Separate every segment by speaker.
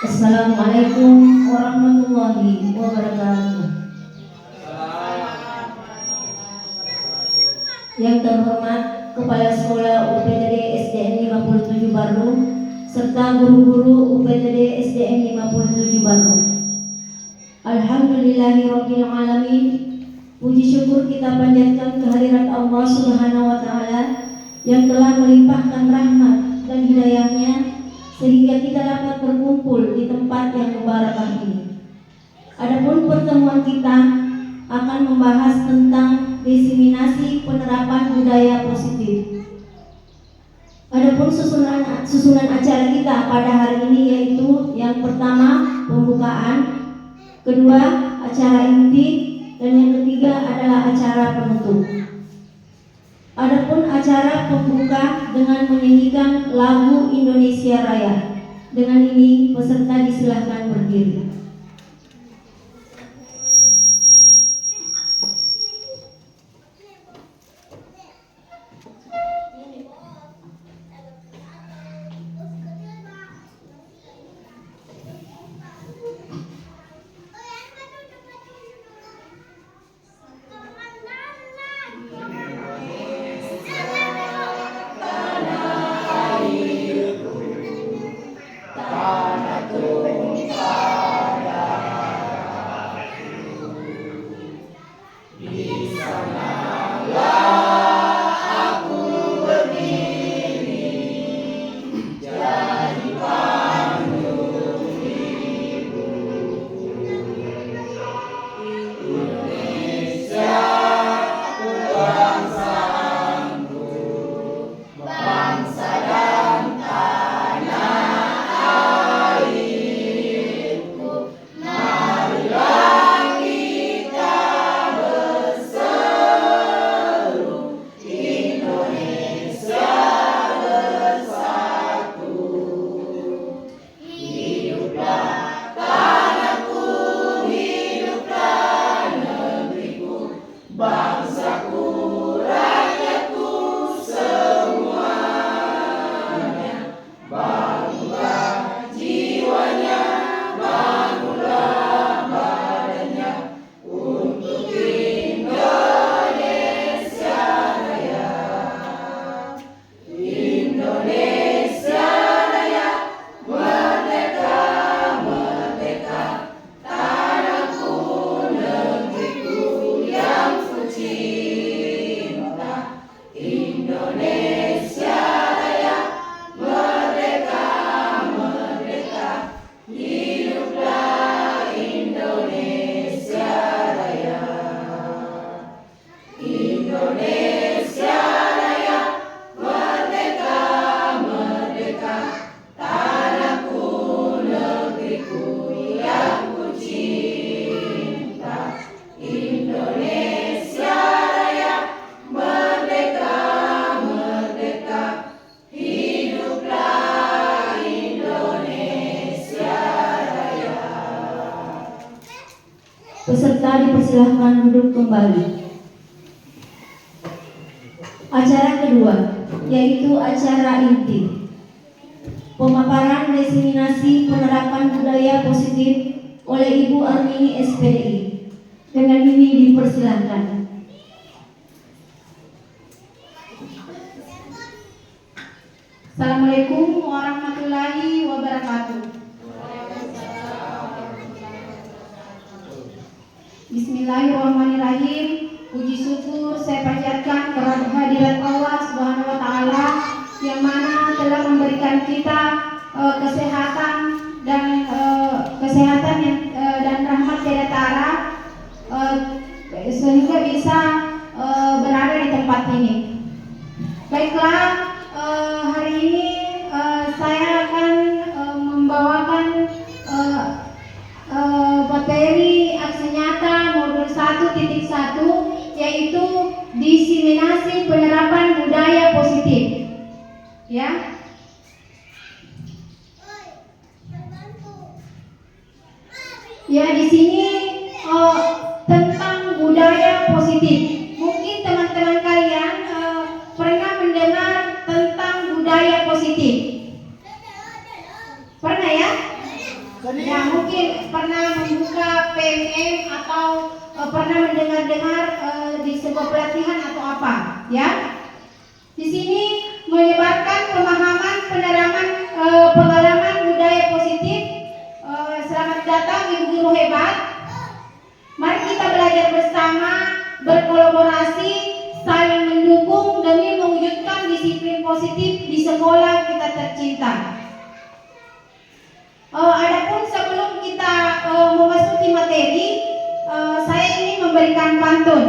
Speaker 1: Assalamualaikum warahmatullahi wabarakatuh. Yang terhormat Kepala Sekolah UPTD SDN 57 Bandung serta guru-guru UPTD SDN 57 Bandung. Alhamdulillahirabbil alamin. Puji syukur kita panjatkan kehadirat Allah Subhanahu wa taala yang telah melimpahkan rahmat dan hidayahnya sehingga kita dapat berkumpul di tempat yang mubarakah ini. Adapun pertemuan kita akan membahas tentang diseminasi penerapan budaya positif. Adapun susunan acara kita pada hari ini yaitu yang pertama pembukaan, kedua acara inti, dan yang ketiga adalah acara penutup. Adapun acara pembuka dengan menyanyikan lagu Indonesia Raya. Dengan ini peserta disilahkan berdiri. Peserta dipersilahkan duduk kembali. Acara kedua yaitu acara inti. Pemaparan diseminasi penerapan budaya positif oleh Ibu Armini SPDI. Dengan ini dipersilahkan.
Speaker 2: Assalamualaikum warahmatullahi wabarakatuh. Bismillahirrahmanirrahim. Puji syukur saya panjatkan kepada hadirat Allah Subhanahu wa taala yang mana telah memberikan kita kesehatan dan dan rahmat tiada tara sehingga bisa berada di tempat ini. Baiklah, hari ini saya akan membawakan materi aksi nyata modul 1.1 yaitu diseminasi penerapan budaya positif. Ya. Ya, di sini tentang budaya positif. Mungkin teman-teman kalian pernah mendengar tentang budaya positif. Pernah ya? mungkin pernah membuka PMM atau pernah mendengar-dengar di sebuah pelatihan atau apa, ya. Di sini menyebarkan pemahaman penerapan pengalaman budaya positif. Selamat datang Ibu Guru hebat. Mari kita belajar bersama, berkolaborasi, saling mendukung demi mewujudkan disiplin positif di sekolah kita tercinta. Adapun sebelum kita memasuki materi, saya ingin memberikan pantun,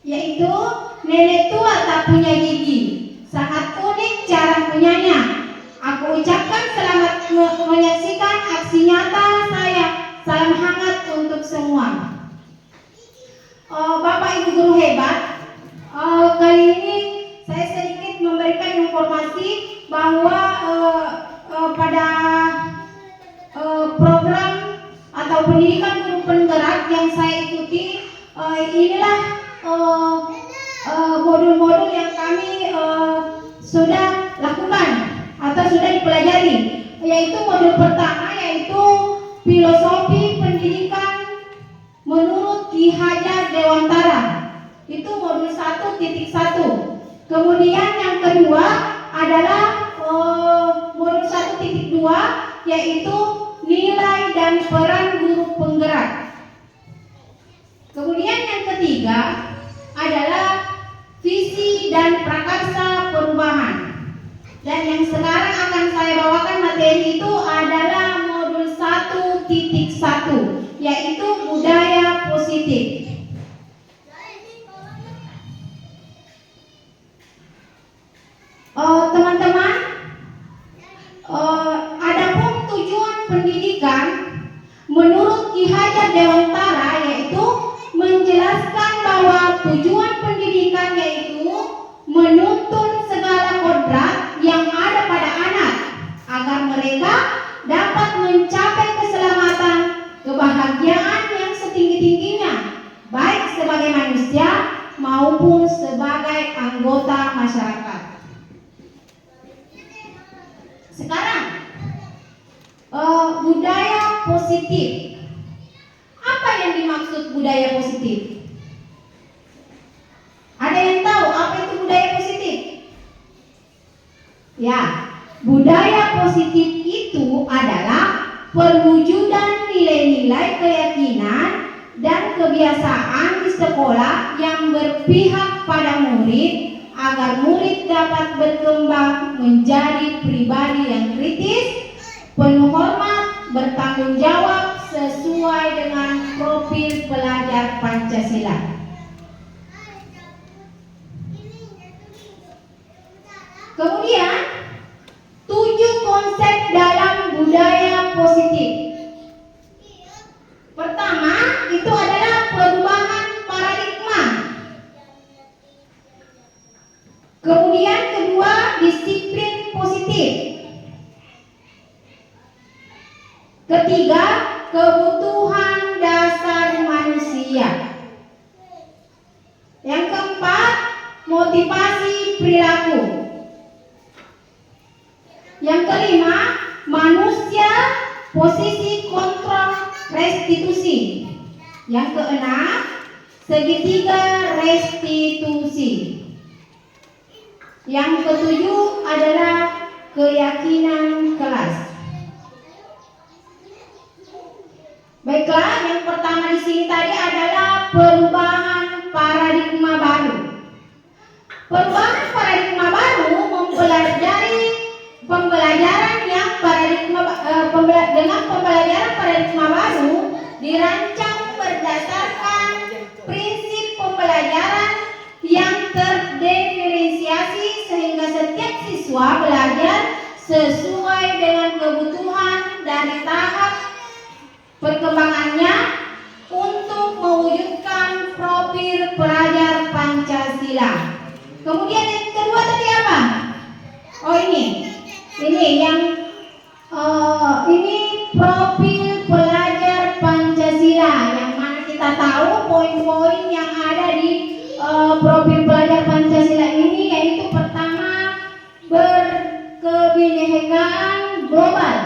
Speaker 2: yaitu nenek tua tak punya gigi, sangat unik cara punyanya. Aku ucapkan selamat menyaksikan aksi nyata saya. Salam hangat untuk semua. Bapak Ibu Guru hebat, kali ini saya sedikit memberikan informasi bahwa pada program atau pendidikan guru penggerak yang saya ikuti, inilah modul-modul yang kami sudah lakukan atau sudah dipelajari, yaitu modul pertama yaitu filosofi pendidikan menurut Ki Hajar Dewantara, itu modul 1.1. Kemudian yang kedua adalah modul 1.2, yaitu nilai dan peran guru penggerak. Kemudian yang ketiga adalah visi dan prakarsa perubahan. Dan yang sekarang akan saya bawakan materi itu adalah modul 1.1, yaitu budaya positif. Teman-teman, adapun tujuan pendidikan menurut Ki Hajar Dewantara yaitu menjelaskan bahwa tujuan pendidikan yaitu menuntun segala kodrat yang ada pada anak agar mereka dapat mencapai keselamatan, kebahagiaan yang setinggi-tingginya, baik sebagai manusia maupun sebagai anggota masyarakat. Sekarang budaya positif. Apa yang dimaksud budaya positif? Ada yang tahu apa itu budaya positif? Ya, budaya positif itu adalah perwujudan nilai-nilai keyakinan dan kebiasaan di sekolah yang berpihak pada murid agar murid dapat berkembang menjadi pribadi yang kritis, penuh hormat, bertanggung jawab sesuai dengan profil pelajar Pancasila. Kemudian 7 konsep dalam budaya positif. Pertama, itu adalah perubahan paradigma. Kemudian kedua, disiplin positif. Ketiga, kebutuhan dasar manusia. Yang keempat, motivasi perilaku. Yang kelima, manusia, posisi kontrol restitusi. Yang keenam, segitiga restitusi. Yang ketujuh adalah keyakinan kelas. Baiklah, yang pertama di sini tadi adalah perubahan paradigma baru. Perubahan paradigma baru mempelajari pembelajaran yang dengan pembelajaran paradigma baru dirancang berdasarkan prinsip pembelajaran yang terdiferensiasi sehingga setiap siswa belajar sesuai dengan kebutuhan dari tahap perkembangannya untuk mewujudkan profil pelajar Pancasila. Kemudian yang kedua tadi apa? Oh ini yang ini profil pelajar Pancasila, yang mana kita tahu poin-poin yang ada di profil pelajar Pancasila ini, yaitu pertama, berkebinekaan global.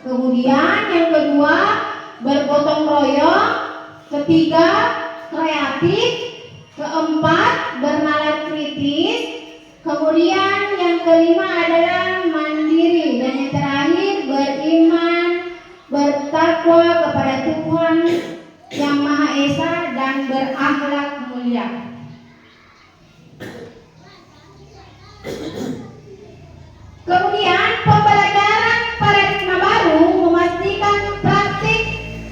Speaker 2: Kemudian yang kedua, bergotong royong. Ketiga, kreatif. Keempat, bernalar kritis. Kemudian yang kelima adalah mandiri. Dan yang terakhir, beriman, bertakwa kepada Tuhan Yang Maha Esa dan berakhlak mulia. Kemudian pembelajaran paradigma baru memastikan praktik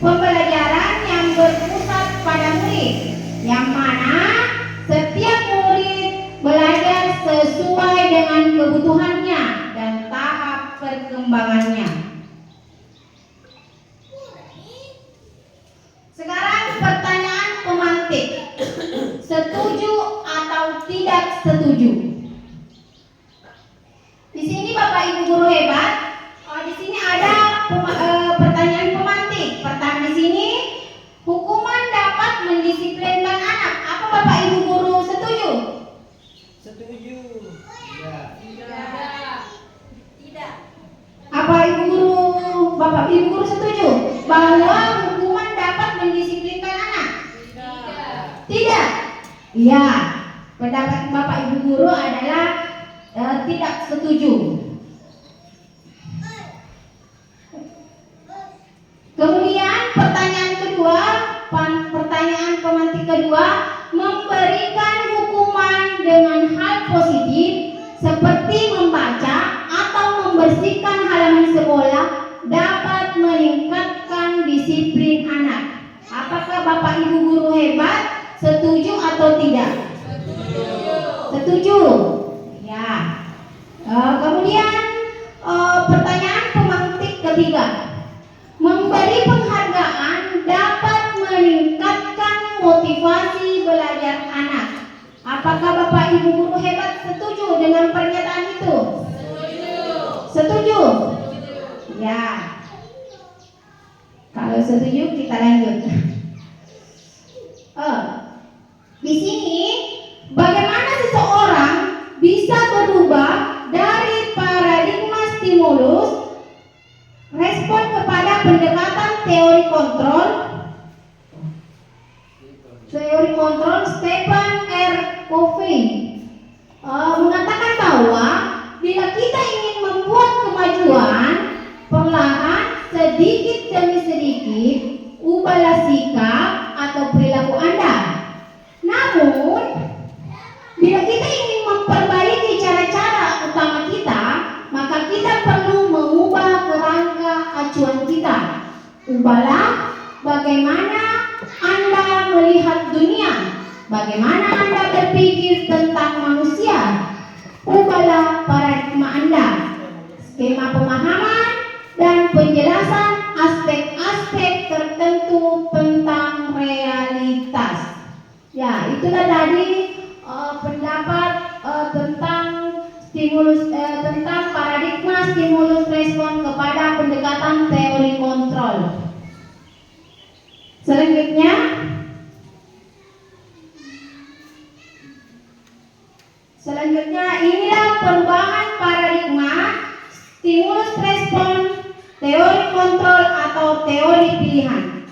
Speaker 2: pembelajaran yang berpusat pada murid, yang mana setiap murid belajar sesuai dengan kebutuhannya dan tahap perkembangannya. Sekarang pertanyaan pemantik. Setuju atau tidak setuju? Di sini Bapak Ibu guru hebat, di sini ada pertanyaan pemantik. Pertama di sini, hukuman dapat mendisiplinkan anak. Apa Bapak Ibu guru setuju?
Speaker 3: Setuju. Ya.
Speaker 1: Tidak.
Speaker 2: Apa Ibu guru, Bapak Ibu guru setuju bahwa hukuman dapat mendisiplinkan anak? Tidak. Iya. Pendapat Bapak Ibu guru adalah tidak setuju. Kemudian pertanyaan kedua, pertanyaan pemantik kedua, memberikan hukuman dengan hal positif seperti membaca atau membersihkan halaman sekolah dapat meningkatkan disiplin anak. Apakah Bapak Ibu guru hebat setuju atau tidak? Setuju. Ya. Kemudian pertanyaan pemantik ketiga, memberi penghargaan dapat meningkatkan motivasi belajar anak. Apakah Bapak Ibu guru hebat setuju dengan pernyataan itu? Setuju. Ya. Kalau setuju kita lanjut. Di sini bagaimana seseorang bisa berubah dari paradigma stimulus respon kepada pendekatan teori kontrol. Teori kontrol Stephen R. Covey mengatakan bahwa bila kita ingin membuat kemajuan, perlahan sedikit demi sedikit ubahlah sikap atau perilaku Anda. Namun bila kita ingin memperbaiki cara-cara utama kita, maka kita perlu mengubah kerangka acuan kita. Ubahlah bagaimana Anda melihat dunia, bagaimana Anda berpikir tentang manusia. Ubahlah paradigma Anda, skema pemahaman dan penjelasan aspek-aspek tertentu tentang realitas. Ya, itulah tadi pendapat tentang stimulus tentang paradigma stimulus respon kepada pendekatan teori kontrol. Selanjutnya inilah perubahan paradigma stimulus respon teori kontrol atau teori pilihan.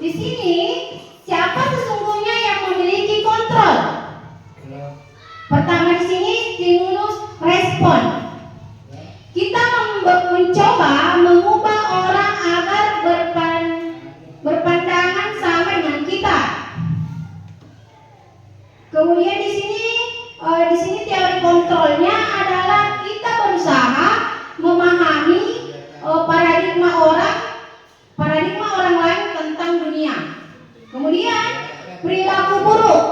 Speaker 2: Di sini siapa sesungguhnya yang memiliki kontrol? Pertama di sini stimulus respon. Kita mencoba mengubah orang agar berpandangan sama dengan kita. Kemudian di sini teori kontrolnya adalah kita berusaha memahami paradigma orang lain tentang dunia. Kemudian perilaku buruk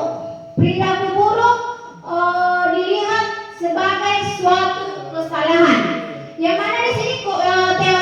Speaker 2: dilihat sebagai suatu kesalahan. Yang mana di sini teori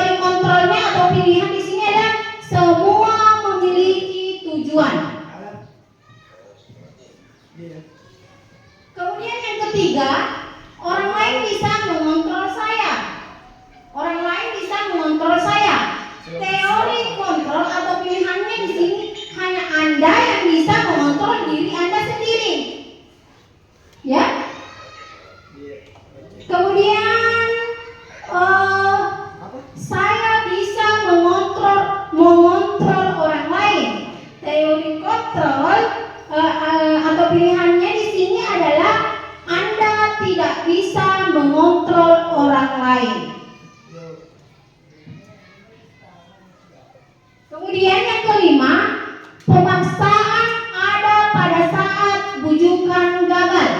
Speaker 2: bisa mengontrol orang lain. Kemudian yang kelima, pemaksaan ada pada saat bujukan gagal.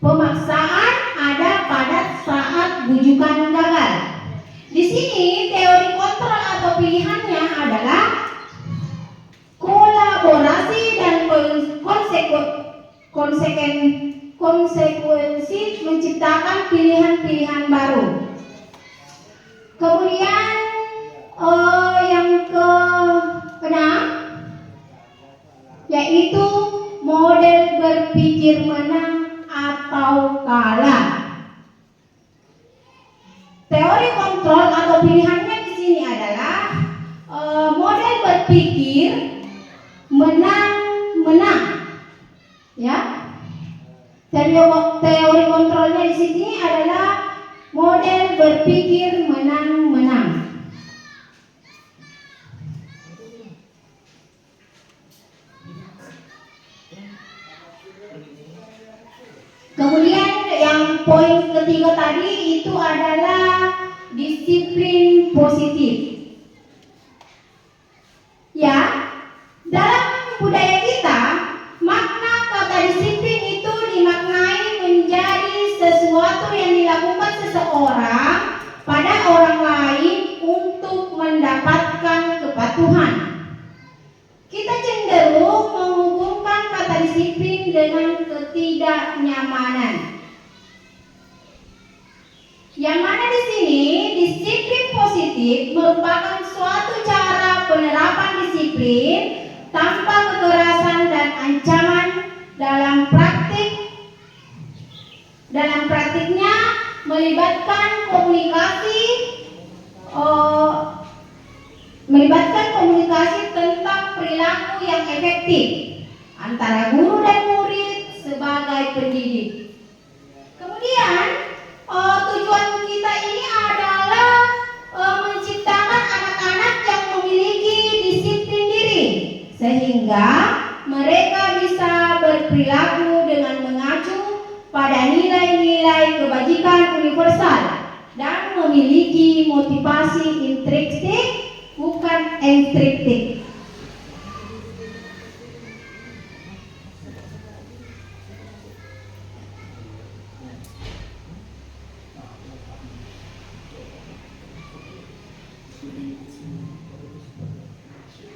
Speaker 2: Pemaksaan ada pada saat bujukan gagal. Di sini teori kontrol atau pilihannya adalah kolaborasi dan konsekuensi menciptakan pilihan-pilihan baru. Kemudian yang keenam yaitu model berpikir menang atau kalah. Teori kontrol atau pilihannya di sini adalah model berpikir menang, ya. Teori kontrolnya di sini adalah model berpikir menang. Kemudian yang poin ketiga tadi itu adalah disiplin positif. Ya, dalam budaya kita, makna kata disiplin itu dimaknai menjadi sesuatu yang dilakukan seseorang pada orang lain untuk mendapatkan kepatuhan. Kita cenderung menghubungkan kata disiplin dengan ketidaknyamanan. Yang mana di sini disiplin positif merupakan suatu cara penerapan disiplin tanpa kekerasan dan ancaman dalam praktiknya melibatkan komunikasi tentang perilaku yang efektif antara guru dan murid sebagai pendidik. Kemudian tujuan kita ini adalah menciptakan anak-anak yang memiliki disiplin diri sehingga mereka bisa berperilaku dengan mengacu pada nilai-nilai kebajikan universal dan memiliki motivasi intrinsik bukan ekstrinsi.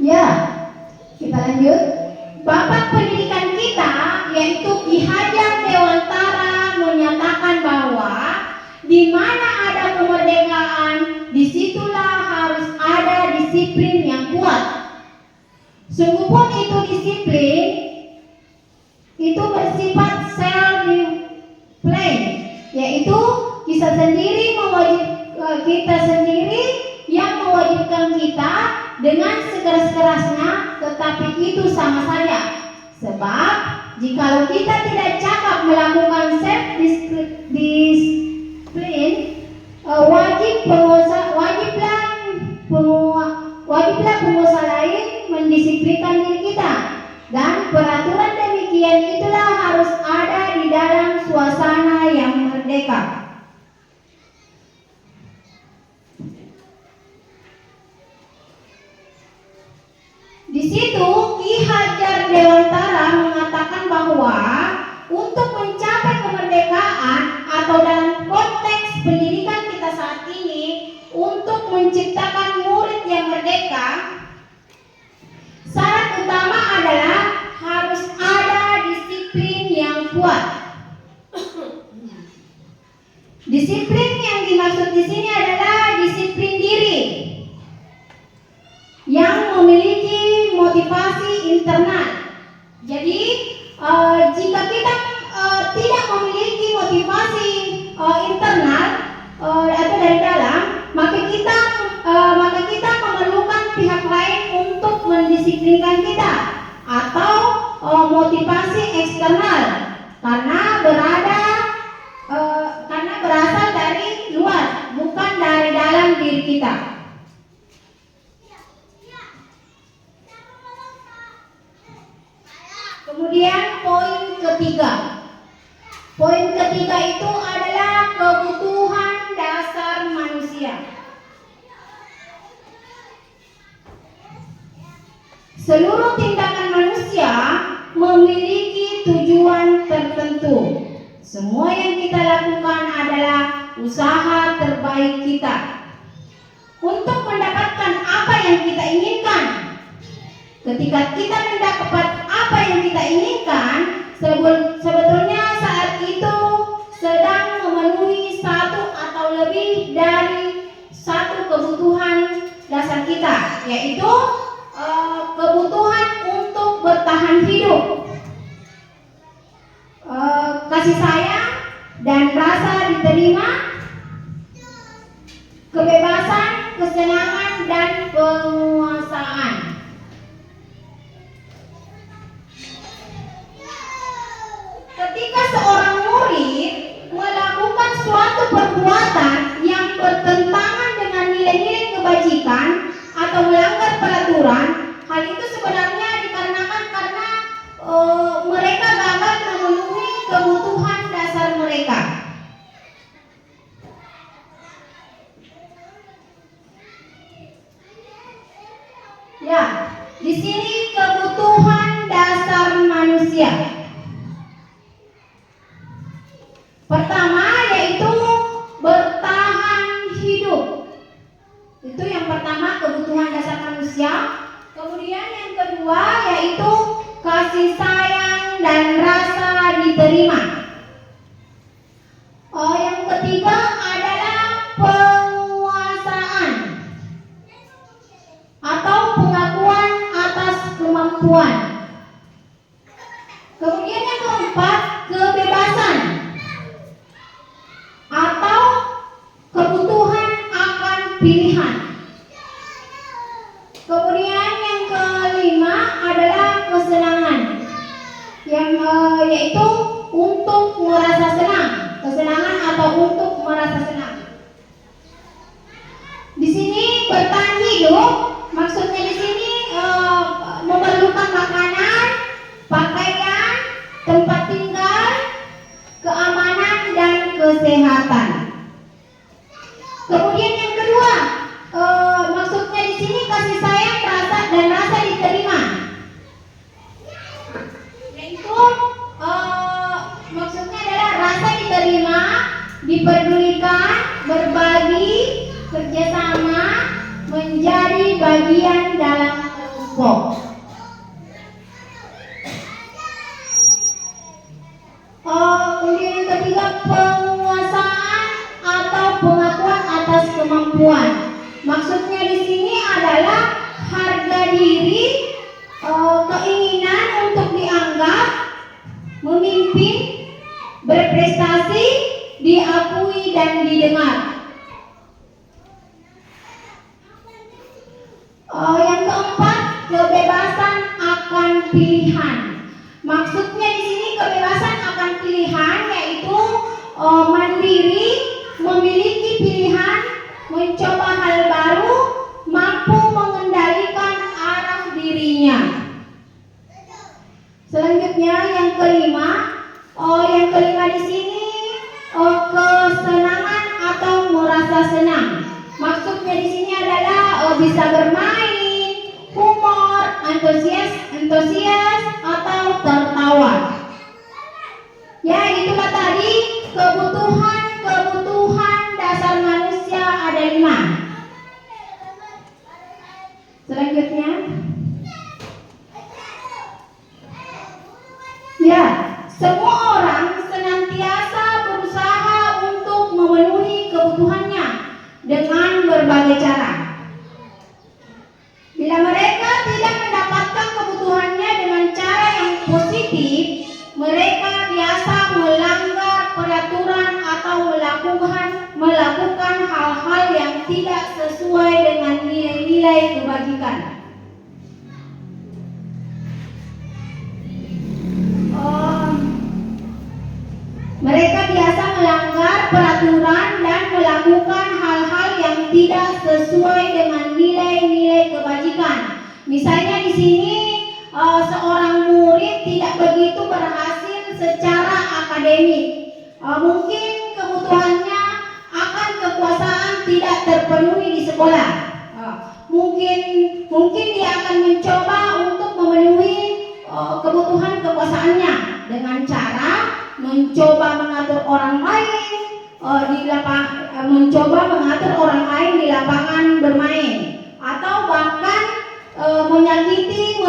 Speaker 2: Ya, kita lanjut. Bapak pendidikan kita yaitu Ki Hajar Dewantara menyatakan bahwa di mana ada kemerdekaan, disitulah harus ada disiplin yang kuat. Sungguh pun itu disiplin itu bersifat self-discipline, yaitu kita sendiri yang mewajibkan kita dengan sekeras-kerasnya, tetapi itu sama saja. Sebab jikalau kita tidak cakap melakukan self-discipline, wajiblah pengusaha lain mendisiplinkan diri kita. Dan peraturan demikian itulah harus ada di dalam suasana yang merdeka. Di situ Ki Hajar Dewantara mengatakan bahwa untuk mencapai kemerdekaan atau dalam konteks pendidikan kita saat ini, untuk menciptakan murid yang merdeka, syarat utama adalah harus ada disiplin yang kuat. Disiplin yang dimaksud di sini adalah disiplin diri yang memiliki motivasi internal. Jadi jika kita tidak memiliki motivasi internal atau dari dalam, maka kita memerlukan pihak lain untuk mendisiplinkan kita, atau motivasi eksternal karena berasal dari luar, bukan dari dalam diri kita. Kemudian poin ketiga yaitu adalah kebutuhan dasar manusia. Seluruh tindakan manusia memiliki tujuan tertentu. Semua yang kita lakukan adalah usaha terbaik kita untuk mendapatkan apa yang kita inginkan. Ketika kita mendapat apa yang kita inginkan, sebetulnya saat itu sedang memenuhi satu atau lebih dari satu kebutuhan dasar kita, yaitu kebutuhan untuk bertahan hidup, kasih sayang dan rasa diterima, kebebasan, kesenangan, dan penguasaan. Ketika seorang murid melakukan suatu perbuatan yang bertentangan dengan nilai-nilai kebajikan atau melanggar peraturan, hal itu sebenarnya dikarenakan karena mereka gagal memenuhi kebutuhan dasar mereka. Ya, di sini kebutuhan dasar manusia. Pertama yaitu bertahan hidup. Itu yang pertama, kebutuhan dasar manusia. Kemudian yang kedua yaitu kasih sayang dan rasa diterima. Yang ketiga adalah penguasaan atau pengakuan atas kemampuan. Kemudian yang keempat, kebebasan atau kebutuhan akan pilihan. Kemudian yang kelima adalah kesenangan, yaitu untuk merasa senang, kesenangan atau untuk merasa senang. Di sini bertahan hidup, maksudnya di sini memerlukan makanan, pakaian, tempat tinggal, keamanan dan kesehatan. Kemudian yang kedua, maksudnya di sini kasih sayang, dan rasa diterima, yaitu maksudnya adalah rasa diterima, diperdulikan, berbagi, kerjasama, menjadi bagian dalam kelompok. Kemudian yang ketiga, penguasaan atau pengakuan atas kemampuan. Maksudnya di sini adalah harga diri, keinginan untuk dianggap, memimpin, berprestasi, diakui dan didengar. Yang keempat, kebebasan akan pilihan. Maksudnya di sini kebebasan akan pilihan yaitu mandiri, memiliki pilihan, mencoba hal baru, mampu mengendalikan arah dirinya. Selanjutnya yang kelima di sini kesenangan atau merasa senang. Maksudnya di sini adalah bisa bermain, humor, antusias atau tertawa. Ya, itulah tadi kebutuhan dasar manusia ada 5. Selanjutnya, ya, semua orang senantiasa berusaha untuk memenuhi kebutuhannya dengan berbagai cara. Bila mereka tidak mendapatkan kebutuhannya dengan cara yang positif, mereka biasa melanggar peraturan atau melakukan hal-hal yang tidak sesuai dengan nilai-nilai kebajikan. Mereka biasa melanggar peraturan dan melakukan hal-hal yang tidak sesuai dengan nilai-nilai kebajikan. Misalnya di sini seorang murid tidak begitu berhasil secara akademik, mungkin kebutuhannya akan kekuasaan tidak terpenuhi di sekolah. Mungkin dia akan mencoba untuk memenuhi kebutuhan kekuasaannya dengan cara mencoba mengatur orang lain di lapangan bermain, atau bahkan menyakiti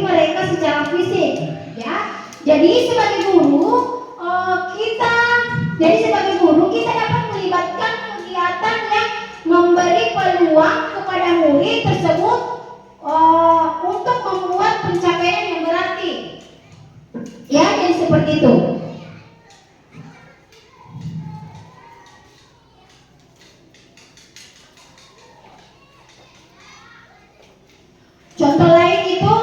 Speaker 2: mereka secara fisik, ya. Jadi sebagai guru kita dapat melibatkan kegiatan yang memberi peluang kepada murid tersebut untuk membuat pencapaian yang berarti. Ya, jadi seperti itu. Contoh lain itu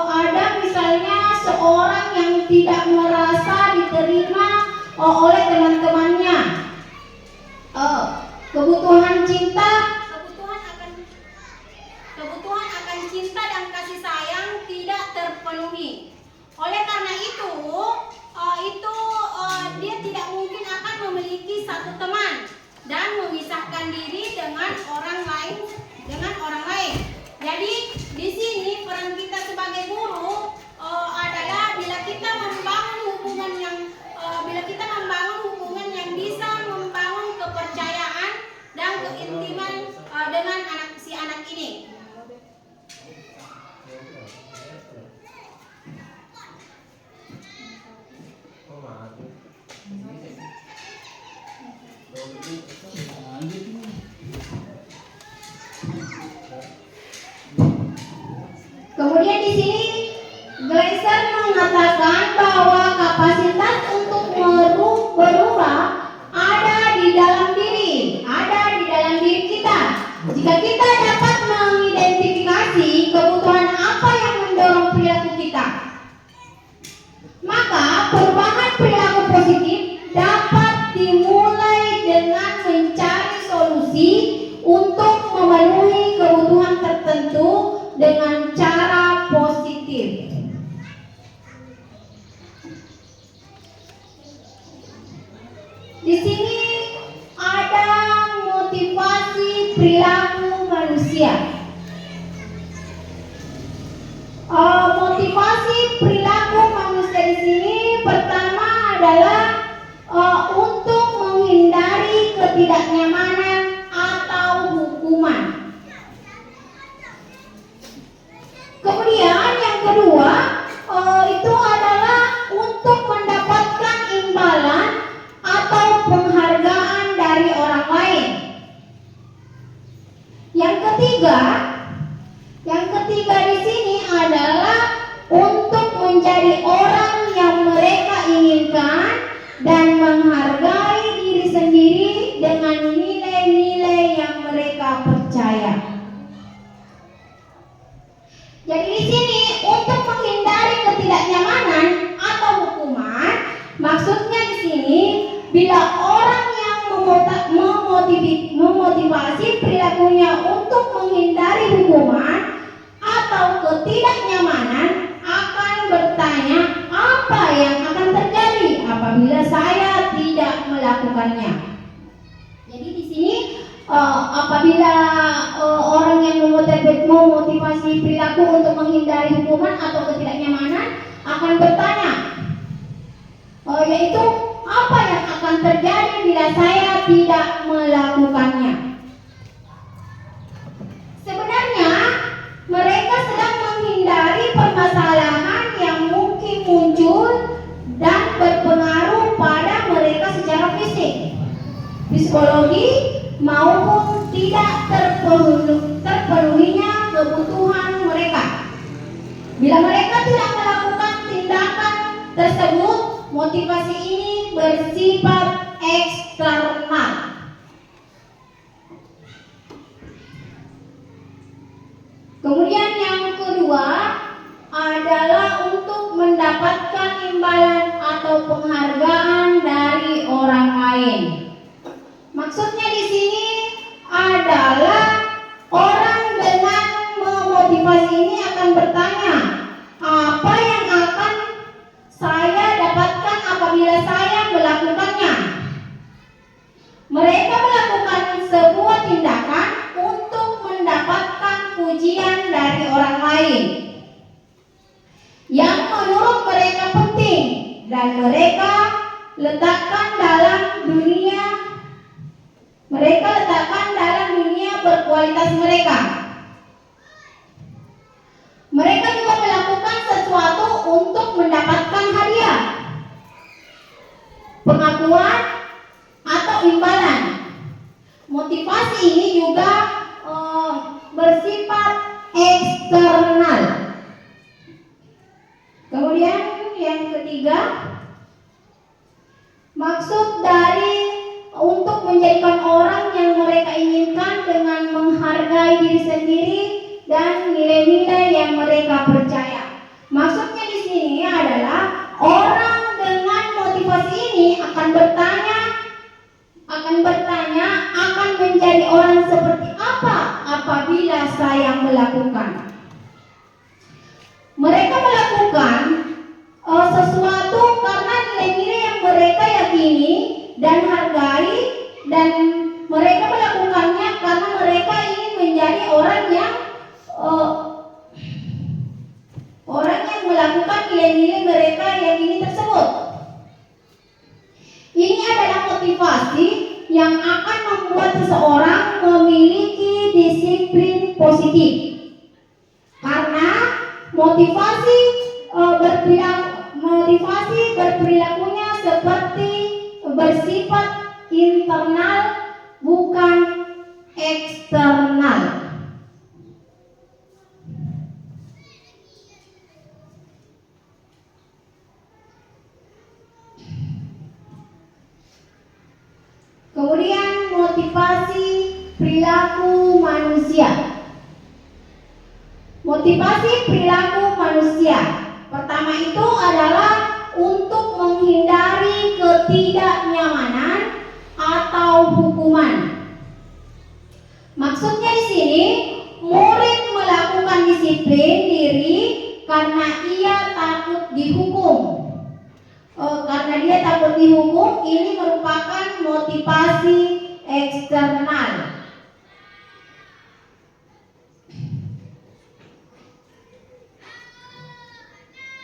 Speaker 2: ada misalnya seorang yang tidak merasa diterima oleh teman-temannya. Kebutuhan akan cinta dan kasih sayang tidak terpenuhi. Oleh karena itu dia tidak mungkin akan memiliki satu teman dan memisahkan diri dengan orang lain. Jadi di sini peran kita sebagai guru adalah bila kita membangun hubungan yang bisa membangun kepercayaan dan keintiman dengan si anak ini. Kemudian di sini Glaser mengatakan bahwa kapasitas untuk berubah ada di dalam diri kita. Jika kita dapat mengidentifikasi kebutuhan apa yang mendorong perilaku kita, maka perubahan perilaku positif dapat dimulai dengan mencari solusi untuk memenuhi kebutuhan tertentu dengan cara positif. Di sini ada motivasi perilaku manusia. Motivasi perilaku manusia di sini pertama adalah untuk menghindari ketidaknyamanan atau hukuman. Kemudian yang kedua itu adalah untuk mendapatkan imbalan atau penghargaan dari orang lain. Yang ketiga di sini adalah untuk menjadi orang yang mereka inginkan dan menghargai diri sendiri dengan nilai-nilai yang mereka percaya. Jadi di sini untuk menghindari ketidaknyamanan atau hukuman, maksudnya di sini bila orang yang memotivasi perilakunya untuk menghindari hukuman atau ketidaknyamanan akan bertanya apa yang akan terjadi apabila saya tidak melakukannya. Jadi di sini apabila orang yang memotivasi perilaku untuk menghindari hukuman atau ketidaknyamanan akan bertanya, yaitu apa yang akan terjadi bila saya tidak melakukannya. Sebenarnya mereka sedang menghindari permasalahan yang mungkin muncul dan berpengaruh pada mereka secara fisik, psikologi, maupun tidak terpenuhinya kebutuhan mereka. Bila mereka tidak melakukan tindakan tersebut, motivasi ini bersifat eksternal. Kemudian yang kedua adalah untuk mendapatkan imbalan atau penghargaan dari orang lain. Maksudnya di sini adalah orang dengan memotivasi ini akan bertanya, apa yang akan saya dapatkan apabila saya orang lain yang menurut mereka penting dan mereka letakkan dalam dunia berkualitas mereka. Mereka juga melakukan sesuatu untuk mendapatkan hadiah, pengakuan, atau imbalan. Motivasi ini juga bersifat eksternal. Kemudian yang ketiga, maksud dari untuk menjadikan orang yang mereka inginkan dengan menghargai diri sendiri dan nilai-nilai yang mereka percaya. Maksudnya di sini adalah orang dengan motivasi ini akan bertanya, akan menjadi orang seperti apa apabila saya melakukan. Mereka melakukan sesuatu karena nilai-nilai yang mereka yakini dan hargai, dan mereka melakukannya karena mereka ingin menjadi orang yang melakukan nilai-nilai mereka yakini tersebut. Ini adalah motivasi yang akan membuat seseorang memiliki disiplin positif, karena motivasi berperilakunya seperti bersifat internal, bukan eksternal. Kemudian motivasi perilaku manusia. Motivasi perilaku manusia pertama itu adalah untuk menghindari ketidaknyamanan atau hukuman. Maksudnya di sini, murid melakukan disiplin diri karena ia takut dihukum. Karena dia takut dihukum, ini merupakan motivasi eksternal.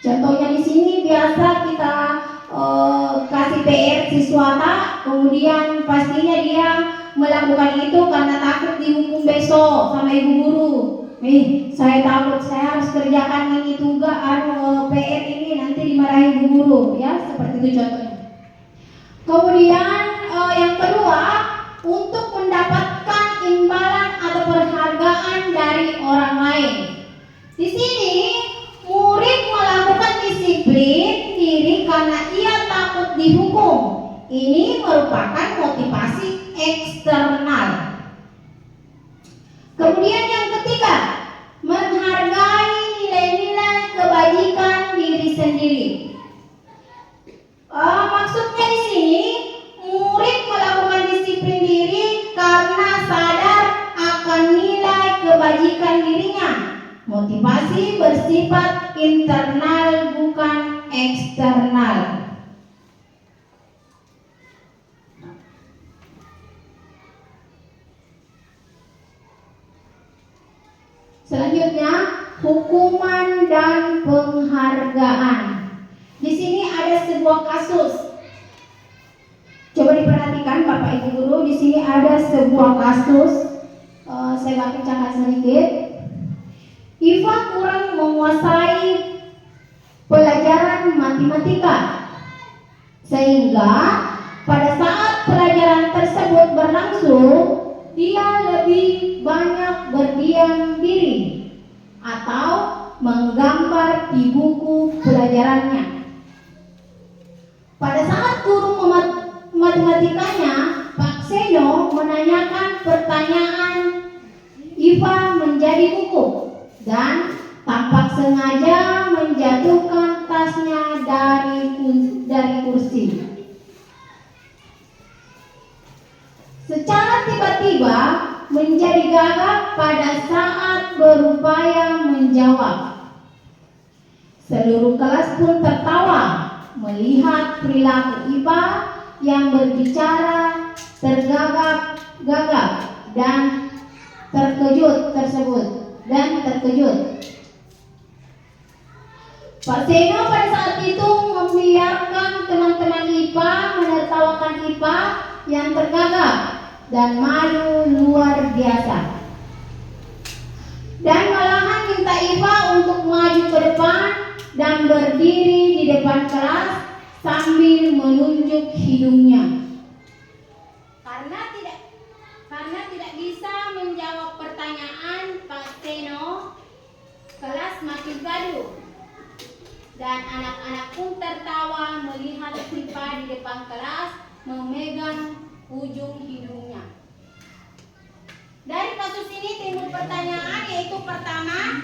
Speaker 2: Contohnya di sini biasa kita kasih PR siswa, kemudian pastinya dia melakukan itu karena takut dihukum besok sama ibu guru. Saya takut, saya harus kerjakan ini tugas PR ini, nanti dimarahi ibu guru, ya, seperti itu contohnya. Kemudian yang kedua, untuk mendapatkan imbalan atau penghargaan dari orang lain. Di sini murid melakukan disiplin diri karena ia takut dihukum. Ini merupakan motivasi eksternal. Kemudian yang ketiga, menghargai nilai-nilai kebajikan diri sendiri. Maksudnya di sini, murid melakukan disiplin diri karena sadar akan nilai kebajikan dirinya. Motivasi bersifat internal, bukan eksternal. Selanjutnya, hukuman dan penghargaan. Di sini ada sebuah kasus. Coba diperhatikan Bapak Ibu guru, di sini ada sebuah kasus. Saya bacakan sedikit. Iva kurang menguasai pelajaran matematika, sehingga pada saat pelajaran tersebut berlangsung, dia lebih banyak berdiam diri atau menggambar di buku pelajarannya. Pada saat guru matematikanya, Pak Seno, menanyakan pertanyaan, Iva menjadi gugup dan tampak sengaja menjatuhkan tasnya dari kursi. Secara tiba-tiba menjadi gagap pada saat berupaya menjawab. Seluruh kelas pun tertawa melihat perilaku Iva yang berbicara tergagap-gagap dan terkejut tersebut. dan terkejut. Pak Seno pada saat itu membiarkan teman-teman IPA menertawakan IPA yang tergagap dan malu luar biasa. Dan malahan minta IPA untuk maju ke depan dan berdiri di depan kelas sambil menunjuk hidungnya. Karena tidak bisa menjawab pertanyaan Pak Seno, kelas makin gaduh. Dan anak-anak pun tertawa melihat IPA di depan kelas memegang ujung hidungnya. Dari kasus ini timbul pertanyaan, yaitu pertama,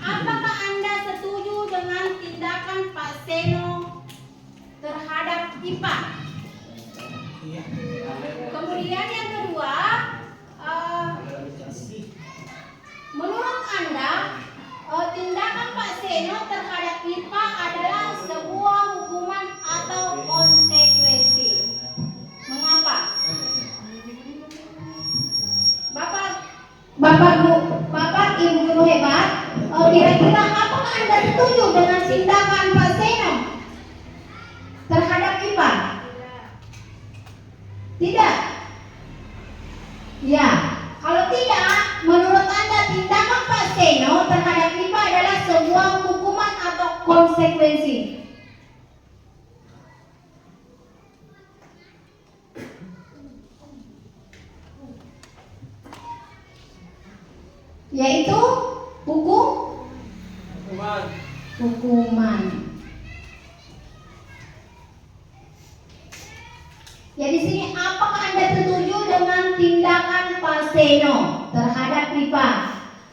Speaker 2: apakah Anda setuju dengan tindakan Pak Seno terhadap IPA? Kemudian yang kedua, menurut Anda tindakan Pak Seno terhadap IPA adalah sebuah hukuman atau konsekuensi? Mengapa? Bapak Ibu guru hebat, kira-kira apakah Anda setuju dengan tindakan Pak Seno terhadap IPA? Tidak. Ya, kalau tidak, menurut Anda tindakan Pak Seno terhadap IPA adalah sebuah hukuman atau konsekuensi? Yaitu hukuman. Ya, di sini apakah Anda setuju dengan tindakan Pak Seno terhadap IPA?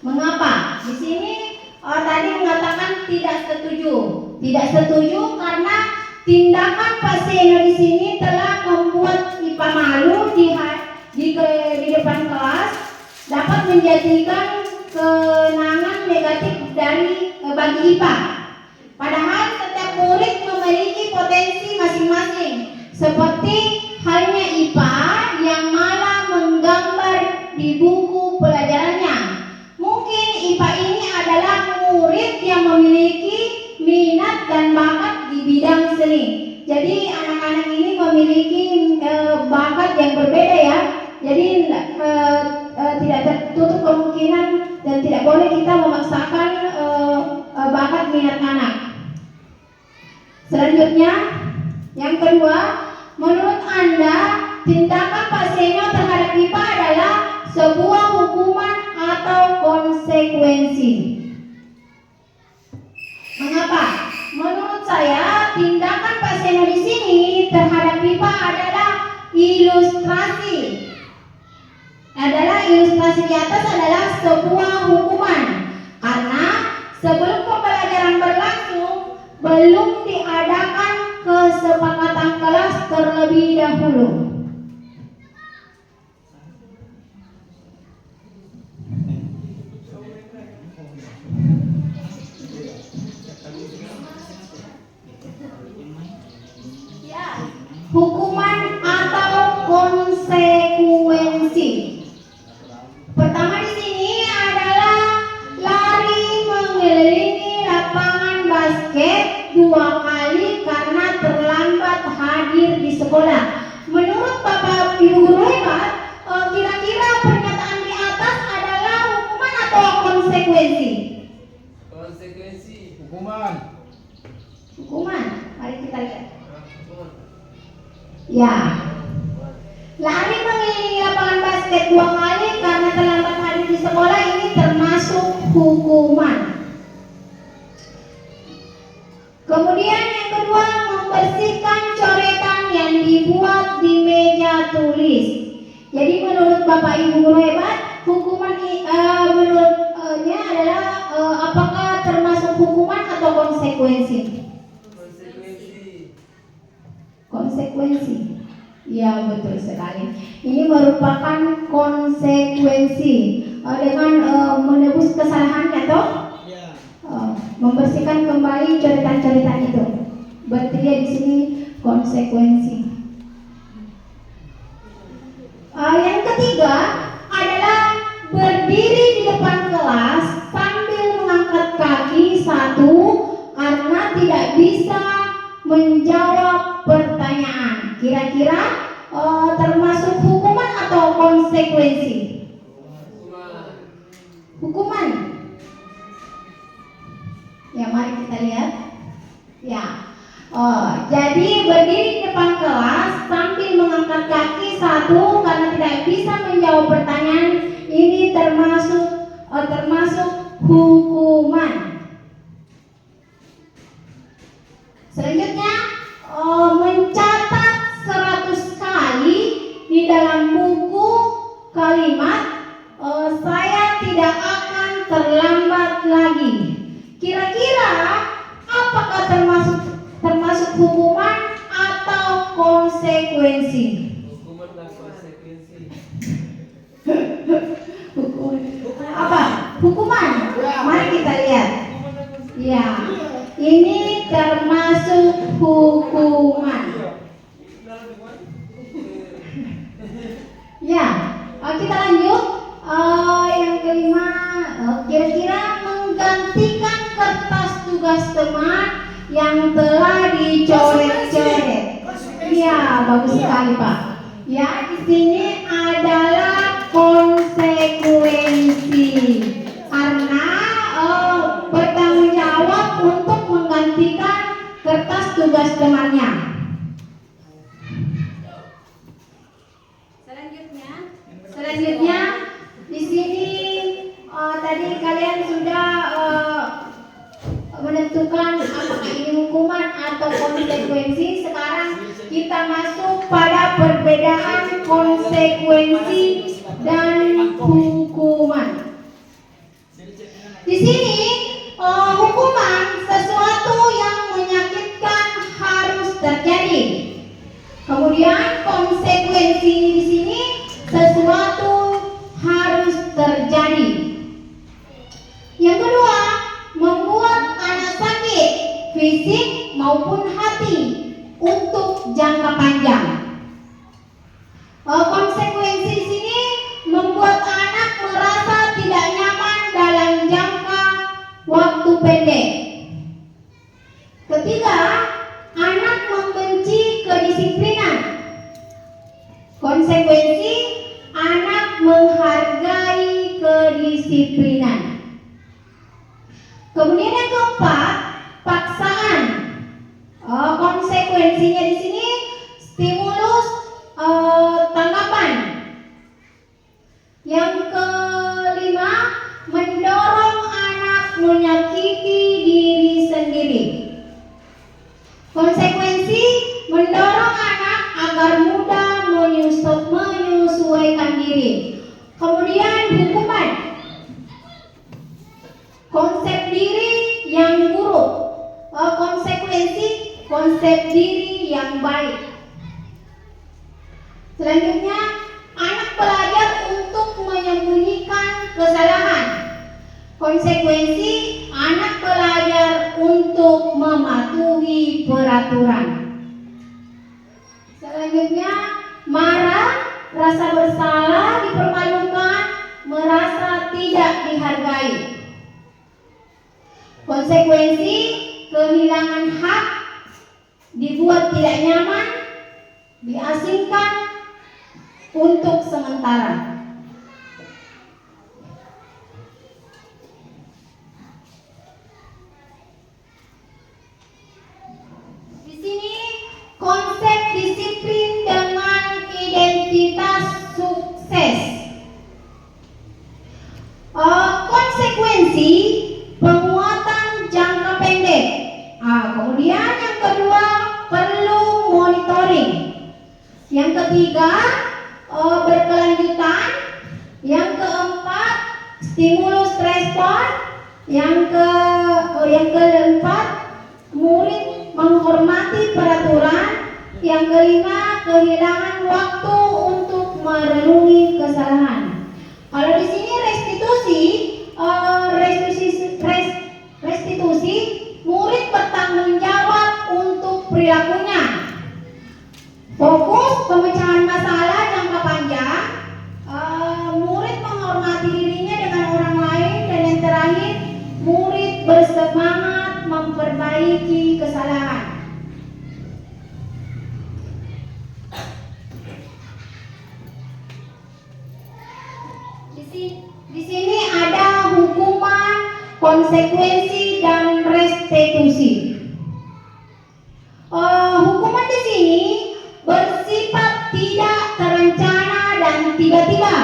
Speaker 2: Mengapa? Di sini tadi mengatakan tidak setuju. Tidak setuju karena tindakan Pak Seno di sini telah membuat IPA malu di depan kelas, dapat menjadikan kenangan negatif bagi IPA. Padahal setiap murid memiliki potensi masing-masing, seperti halnya IPA yang malah menggambar di buku pelajarannya. Mungkin IPA ini adalah murid yang memiliki minat dan bakat di bidang seni. Jadi anak-anak ini memiliki bakat yang berbeda ya. Jadi tidak tertutup kemungkinan dan tidak boleh kita memaksakan bakat minat anak. Selanjutnya, yang kedua, menurut Anda tindakan Pak Seno terhadap IPA adalah sebuah hukuman atau konsekuensi? Mengapa? Menurut saya tindakan Pak Seno di sini terhadap IPA adalah ilustrasi di atas adalah sebuah hukuman, karena sebelum pembelajaran berlangsung belum diadakan kesepakatan kelas terlebih dahulu. Ya, hukuman atau konsekuensi. Pertama di sini adalah lari mengelilingi lapangan basket 2 kali karena terlambat hadir di sekolah. Menurut Bapak Ibu guru hebat, kira-kira pernyataan di atas adalah hukuman atau konsekuensi?
Speaker 3: Konsekuensi.
Speaker 2: Hukuman. Mari kita lihat. Ya. Lari mengelilingi lapangan basket 2 kali karena terlambat hadir di sekolah ini termasuk hukuman. Kemudian yang kedua, membersihkan coretan yang dibuat di meja tulis. Jadi menurut Bapak Ibu guru hebat, hukuman menurutnya adalah apakah termasuk hukuman atau konsekuensi? Konsekuensi. Ya, betul sekali. Ini merupakan konsekuensi dengan menebus kesalahannya, toh?
Speaker 3: Ya.
Speaker 2: Membersihkan kembali coretan-coretan itu. Berarti dia di sini konsekuensi. Yang ketiga adalah berdiri di depan kelas menjawab pertanyaan. Kira-kira termasuk hukuman atau konsekuensi? Hukuman. Ya, mari kita lihat. Ya. Jadi berdiri di depan kelas sambil mengangkat kaki satu karena tidak bisa menjawab pertanyaan ini termasuk hukuman. Selanjutnya mencatat 100 kali di dalam buku kalimat saya tidak akan terlambat lagi. Kira-kira apakah termasuk hukuman atau konsekuensi?
Speaker 3: Hukuman dan konsekuensi.
Speaker 2: Apa? Hukuman. Mari kita lihat. Ya, ini termasuk hukuman. Ya, kita lanjut. Yang kelima, kira-kira menggantikan kertas tugas teman yang telah dicoret-coret. Iya, bagus sekali Pak. Ya, di sini adalah konsekuensi karena bertanggung jawab untuk menggantikan kertas tugas temannya. Selanjutnya di sini tadi kalian sudah menentukan apakah ini hukuman atau konsekuensi. Sekarang kita masuk pada perbedaan konsekuensi dan hukuman. Di sini hukuman sesuatu yang menyakitkan harus terjadi. Kemudian konsekuensi di sini sesuatu harus terjadi. Yang kedua, membuat anak sakit fisik maupun hati untuk jangka panjang. Konsekuensi di sini membuat anak merasa tidak nyaman dalam jangka waktu pendek. Ketiga, anak membenci kedisiplinan. Konsekuensi, anak menghargai kedisiplinan. Kemudian yang keempat, paksaan. Konsekuensinya di sini stimulus tanggapan. Yang kelima, mendorong anak menyakiti diri sendiri. Konsekuensi, mendorong anak agar mudah menyesuaikan diri. Kemudian hukuman, konsep diri yang buruk. Konsekuensi, konsep diri yang baik. Selanjutnya, anak belajar untuk menyembunyikan kesalahan. Konsekuensi, anak belajar untuk mematuhi peraturan. Selanjutnya, marah, rasa bersalah, dipermalukan, merasa tidak dihargai. Konsekuensi, kehilangan hak, dibuat tidak nyaman, diasingkan untuk sementara. Di sini konsep disiplin dengan identitas sukses. Konsekuensi, penguatan jangka pendek. Kemudian yang kedua, perlu monitoring. Yang ketiga, berkelanjutan. Yang keempat, stimulus respon. Yang keempat, murid menghormati peraturan. Yang kelima, kehilangan waktu untuk merenungi kesalahan. Kalau di sini restitusi, murid bertanggung jawab untuk perilakunya. Fokus pemecahan masalah jangka panjang, murid menghormati dirinya dengan orang lain, dan yang terakhir, murid bersemangat memperbaiki kesalahan. Di sini ada hukuman, konsekuensi, dan restitusi. Hukuman di sini bersifat tidak terencana dan tiba-tiba,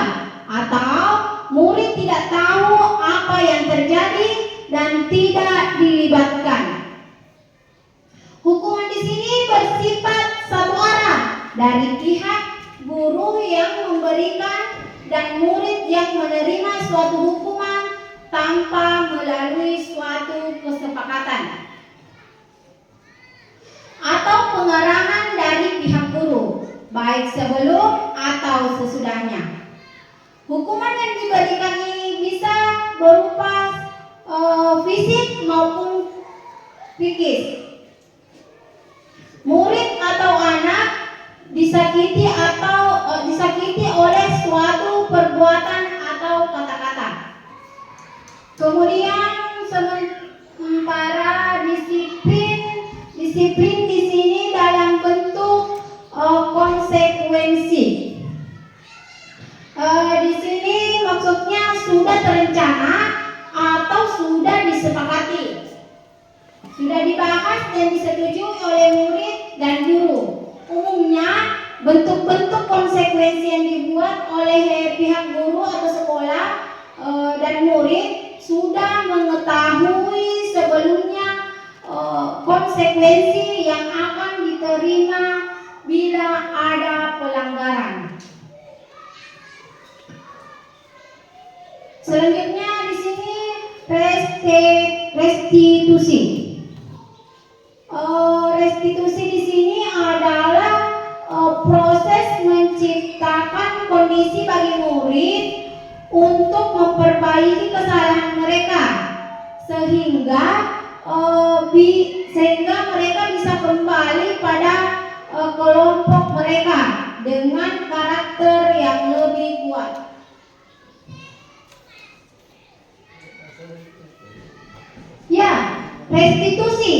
Speaker 2: atau murid tidak tahu apa yang terjadi dan tidak dilibatkan. Hukuman di sini bersifat satu arah dari pihak guru yang memberikan dan murid yang menerima suatu hukuman tanpa melalui suatu kesepakatan atau pengarahan dari pihak guru, baik sebelum atau sesudahnya. Hukuman yang diberikan ini bisa berupa fisik maupun psikis. Murid atau anak disakiti oleh suatu perbuatan atau kata-kata. Kemudian sementara disiplin di sini dalam bentuk konsekuensi. Di sini maksudnya sudah terencana atau sudah disepakati, sudah dibahas dan disetujui oleh murid dan guru. Umumnya bentuk-bentuk konsekuensi yang dibuat oleh pihak guru atau sekolah dan murid sudah mengetahui sebelumnya konsekuensi yang akan diterima bila ada pelanggaran. Selanjutnya di sini restitusi. Restitusi di sini adalah proses menciptakan kondisi bagi murid untuk memperbaiki kesalahan mereka sehingga mereka bisa kembali pada kelompok mereka dengan karakter yang lebih kuat. Ya, restitusi.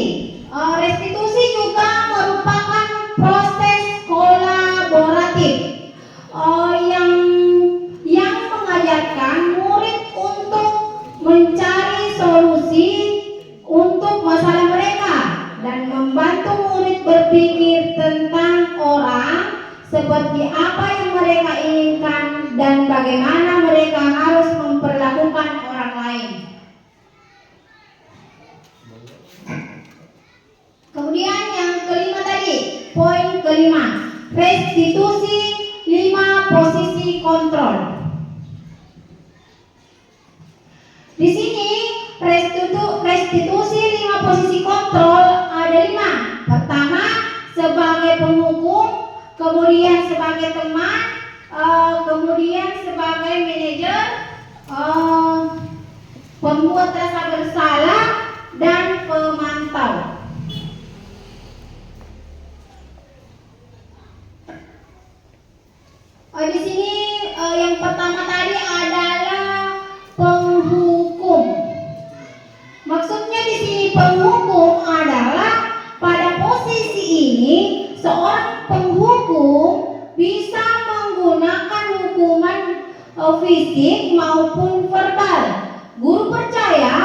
Speaker 2: Restitusi juga merupakan proses kolaboratif yang mengajarkan murid untuk mencari solusi untuk masalah mereka dan membantu murid berpikir tentang orang seperti apa yang mereka inginkan dan bagaimana mereka harus memperlakukan orang lain. Kemudian yang kelima tadi, poin kelima, restitusi 5 posisi kontrol. Di sini restitusi 5 posisi kontrol ada 5. Pertama sebagai penghukum, kemudian sebagai teman, kemudian sebagai manajer, pembuat rasa bersalah, dan pemantau. Di sini yang pertama tadi adalah penghukum. Maksudnya di sini penghukum adalah pada posisi ini seorang penghukum bisa menggunakan hukuman fisik maupun verbal. Guru percaya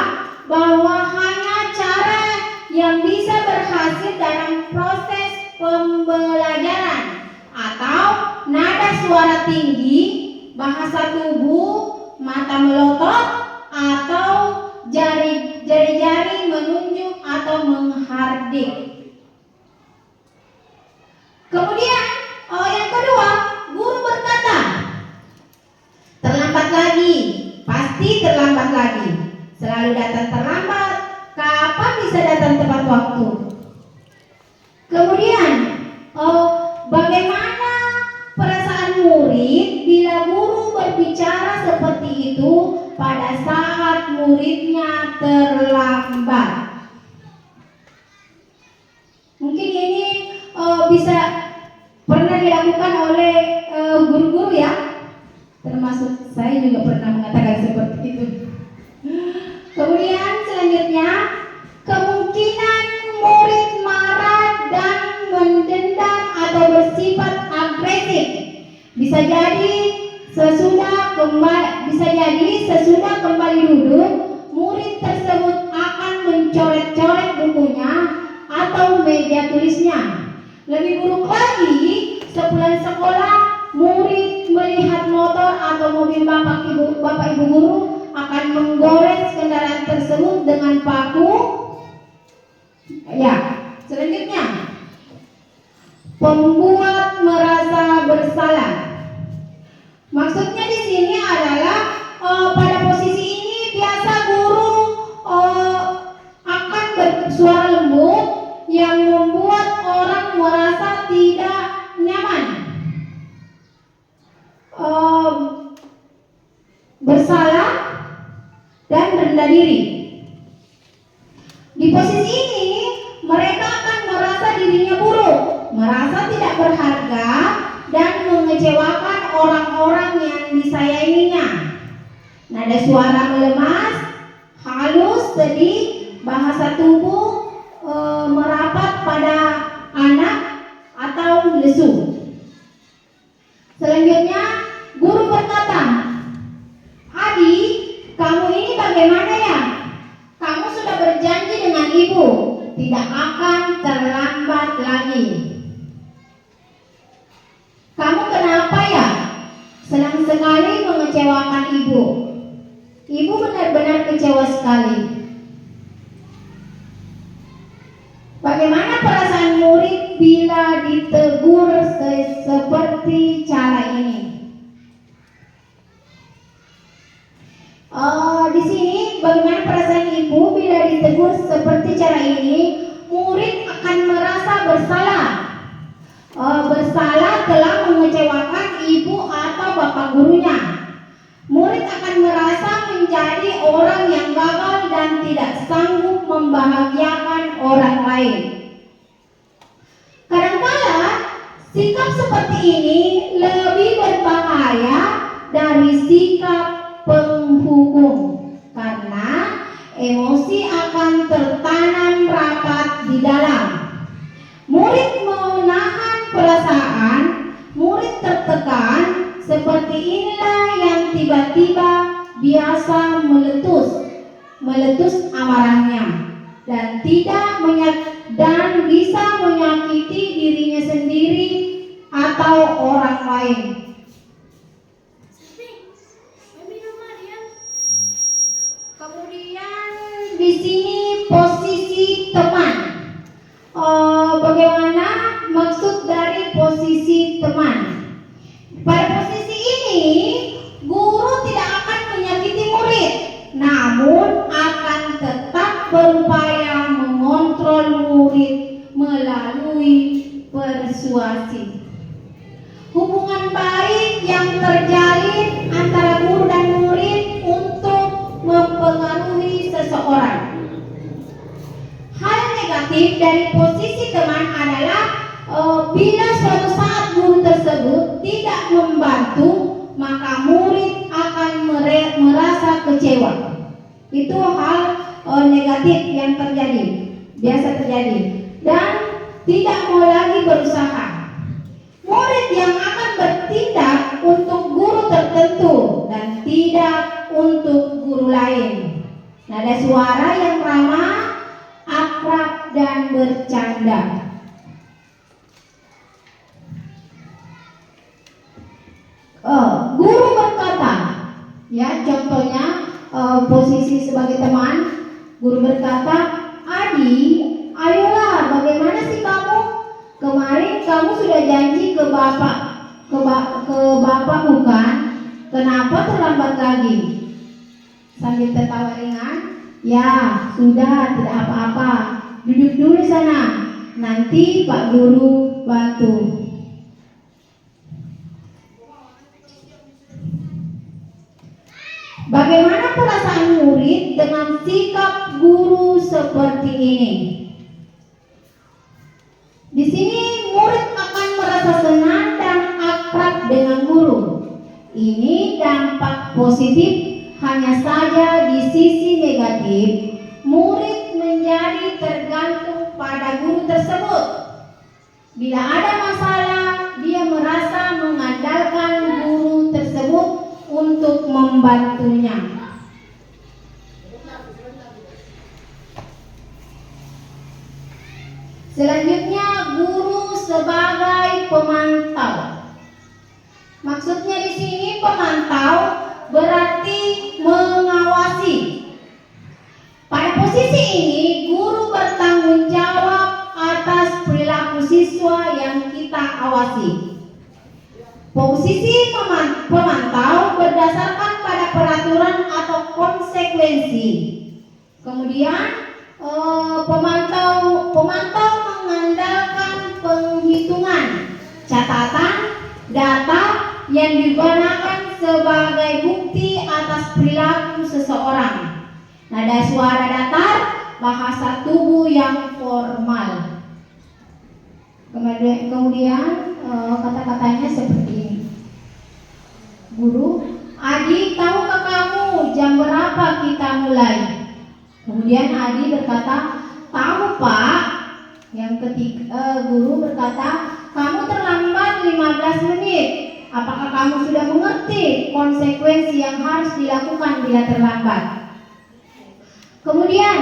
Speaker 2: bahwa hanya cara yang bisa berhasil dalam proses pembelajaran atau nada suara tinggi, bahasa tubuh, mata melotot, atau jari-jari menunjuk atau menghardik. Kemudian yang kedua, guru berkata, terlambat lagi, pasti terlambat lagi. Selalu datang terlambat, kapan bisa datang tepat waktu? Kemudian bagaimana perasaan murid bila guru berbicara seperti itu pada saat muridnya terlambat? Mungkin ini bisa pernah dilakukan oleh guru-guru ya, termasuk saya juga pernah mengatakan seperti itu. Kemudian selanjutnya, kemungkinan murid marah dan mendendam atau bersifat agresif bisa jadi sesudah bisa jadi sesudah kembali duduk, murid tersebut akan mencoret-coret bukunya atau meja tulisnya. Lebih buruk lagi, sepulang sekolah, murid melihat motor atau mobil bapak ibu guru akan menggores kendaraan tersebut dengan paku. Ya, selanjutnya, pembuat merasa bersalah. Maksudnya di sini adalah pada posisi ini biasa guru akan bersuara lembut yang membuat orang merasa tidak nyaman, bersalah dan rendah diri. Di posisi ini mereka akan merasa dirinya buruk, merasa tidak berharga, dan mengecewakan orang-orang yang disayanginya. Nada suara melemas, halus, sedih, bahasa tubuh merapat pada anak atau lesu. Selanjutnya, guru berkata, "Adi, kamu ini bagaimana ya? Kamu sudah berjanji dengan ibu, tidak akan terlambat lagi. Kamu kenapa ya? Senang sekali mengecewakan ibu." Ibu benar-benar kecewa sekali. Bagaimana perasaan murid bila ditegur seperti cara ini? Di sini bagaimana perasaan ibu bila ditegur seperti cara ini? Murid akan merasa bersalah. Bersalah telah mengecewakan ibu atau bapak gurunya. Murid akan merasa menjadi orang yang gagal dan tidak sanggup membahagiakan orang lain. Kadangkala sikap seperti ini lebih berbahaya dari sikap penghukum, karena emosi akan tertanam rapat di dalam. Murid menahan perasaan, murid tertekan, seperti inilah yang tiba-tiba biasa meletus amarahnya dan bisa menyakiti dirinya sendiri atau orang lain. Kemudian di sini posisi teman. Bagaimana maksud dari posisi teman? Pada posisi ini, guru tidak akan menyakiti murid, namun akan tetap berupaya mengontrol murid melalui persuasi. Hubungan baik yang terjalin antara guru dan murid untuk mempengaruhi seseorang. Hal negatif dari posisi teman adalah bila suatu saat guru tersebut tidak membantu, maka murid akan merasa kecewa. Itu hal negatif yang biasa terjadi, dan tidak mau lagi berusaha. Murid yang akan bertindak untuk guru tertentu dan tidak untuk guru lain. Nada suara yang ramah, akrab, dan bercanda. Guru berkata, ya contohnya posisi sebagai teman, guru berkata, "Adi, ayolah, bagaimana sih kamu? Kemarin kamu sudah janji ke bapak bukan? Kenapa terlambat lagi?" Sambil tertawa ringan, "Ya, sudah, tidak apa-apa. Duduk dulu sana. Nanti Pak Guru bantu." Bagaimana perasaan murid dengan sikap guru seperti ini? Di sini murid akan merasa senang dan akrab dengan guru. Ini dampak positif, hanya saja di sisi negatif, murid menjadi tergantung pada guru tersebut. Bila ada masalah, dia merasa mengandalkan guru tersebut untuk untuk membantunya. Selanjutnya, guru sebagai pemantau. Maksudnya di sini pemantau berarti mengawasi. Pada posisi ini, guru bertanggung jawab atas perilaku siswa yang kita awasi. Posisi pemantau berdasarkan pada peraturan atau konsekuensi. Kemudian pemantau mengandalkan penghitungan, catatan, data yang digunakan sebagai bukti atas perilaku seseorang. Nada suara datar, bahasa tubuh yang formal. Kemudian kata-katanya seperti ini. Guru, Adi, tahukah kamu jam berapa kita mulai? Kemudian Adi berkata, tahu Pak. Yang ketiga, guru berkata, kamu terlambat 15 menit. Apakah kamu sudah mengerti konsekuensi yang harus dilakukan bila terlambat? Kemudian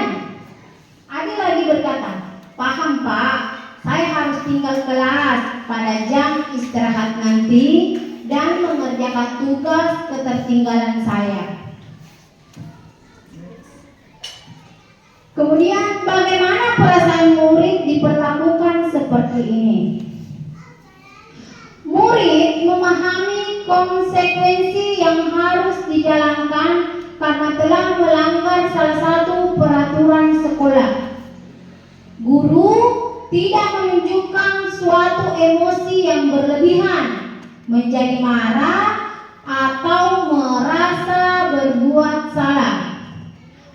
Speaker 2: Adi lagi berkata, paham Pak, saya harus tinggal kelas pada jam istirahat nanti dan mengerjakan tugas ketertinggalan saya. Kemudian bagaimana perasaan murid diperlakukan seperti ini? Murid memahami konsekuensi yang harus dijalankan karena telah melanggar salah satu peraturan sekolah. Guru tidak menunjukkan suatu emosi yang berlebihan, menjadi marah atau merasa berbuat salah.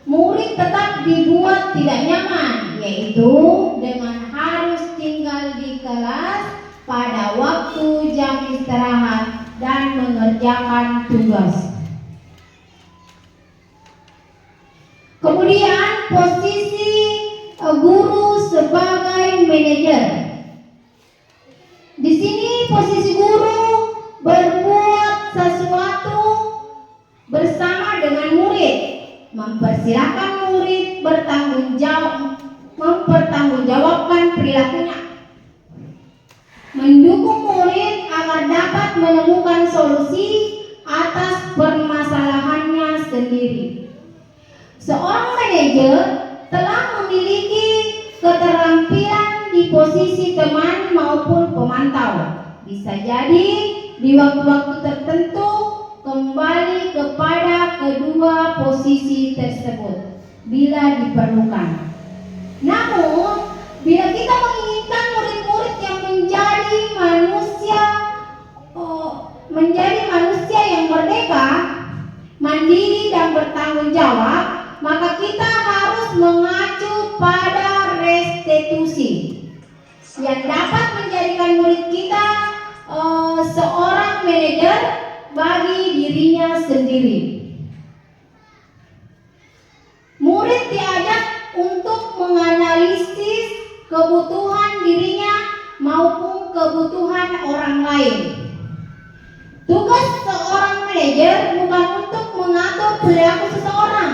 Speaker 2: Murid tetap dibuat tidak nyaman, yaitu dengan harus tinggal di kelas pada waktu jam istirahat dan mengerjakan tugas. Kemudian posisi guru sebagai manajer. Di sini posisi guru berbuat sesuatu bersama dengan murid, mempersilahkan murid mempertanggungjawabkan perilakunya, mendukung murid agar dapat menemukan solusi atas permasalahannya sendiri. Seorang manajer telah memiliki keterampilan di posisi teman maupun pemantau. Bisa jadi di waktu-waktu tertentu kembali kepada kedua posisi tersebut bila diperlukan. Namun, bila kita menginginkan murid-murid yang menjadi manusia yang merdeka, mandiri dan bertanggung jawab, maka kita harus mengacu pada restitusi yang dapat menjadikan murid kita seorang manajer bagi dirinya sendiri. Murid diajak untuk menganalisis kebutuhan dirinya maupun kebutuhan orang lain. Tugas seorang manajer bukan untuk mengatur perilaku seseorang.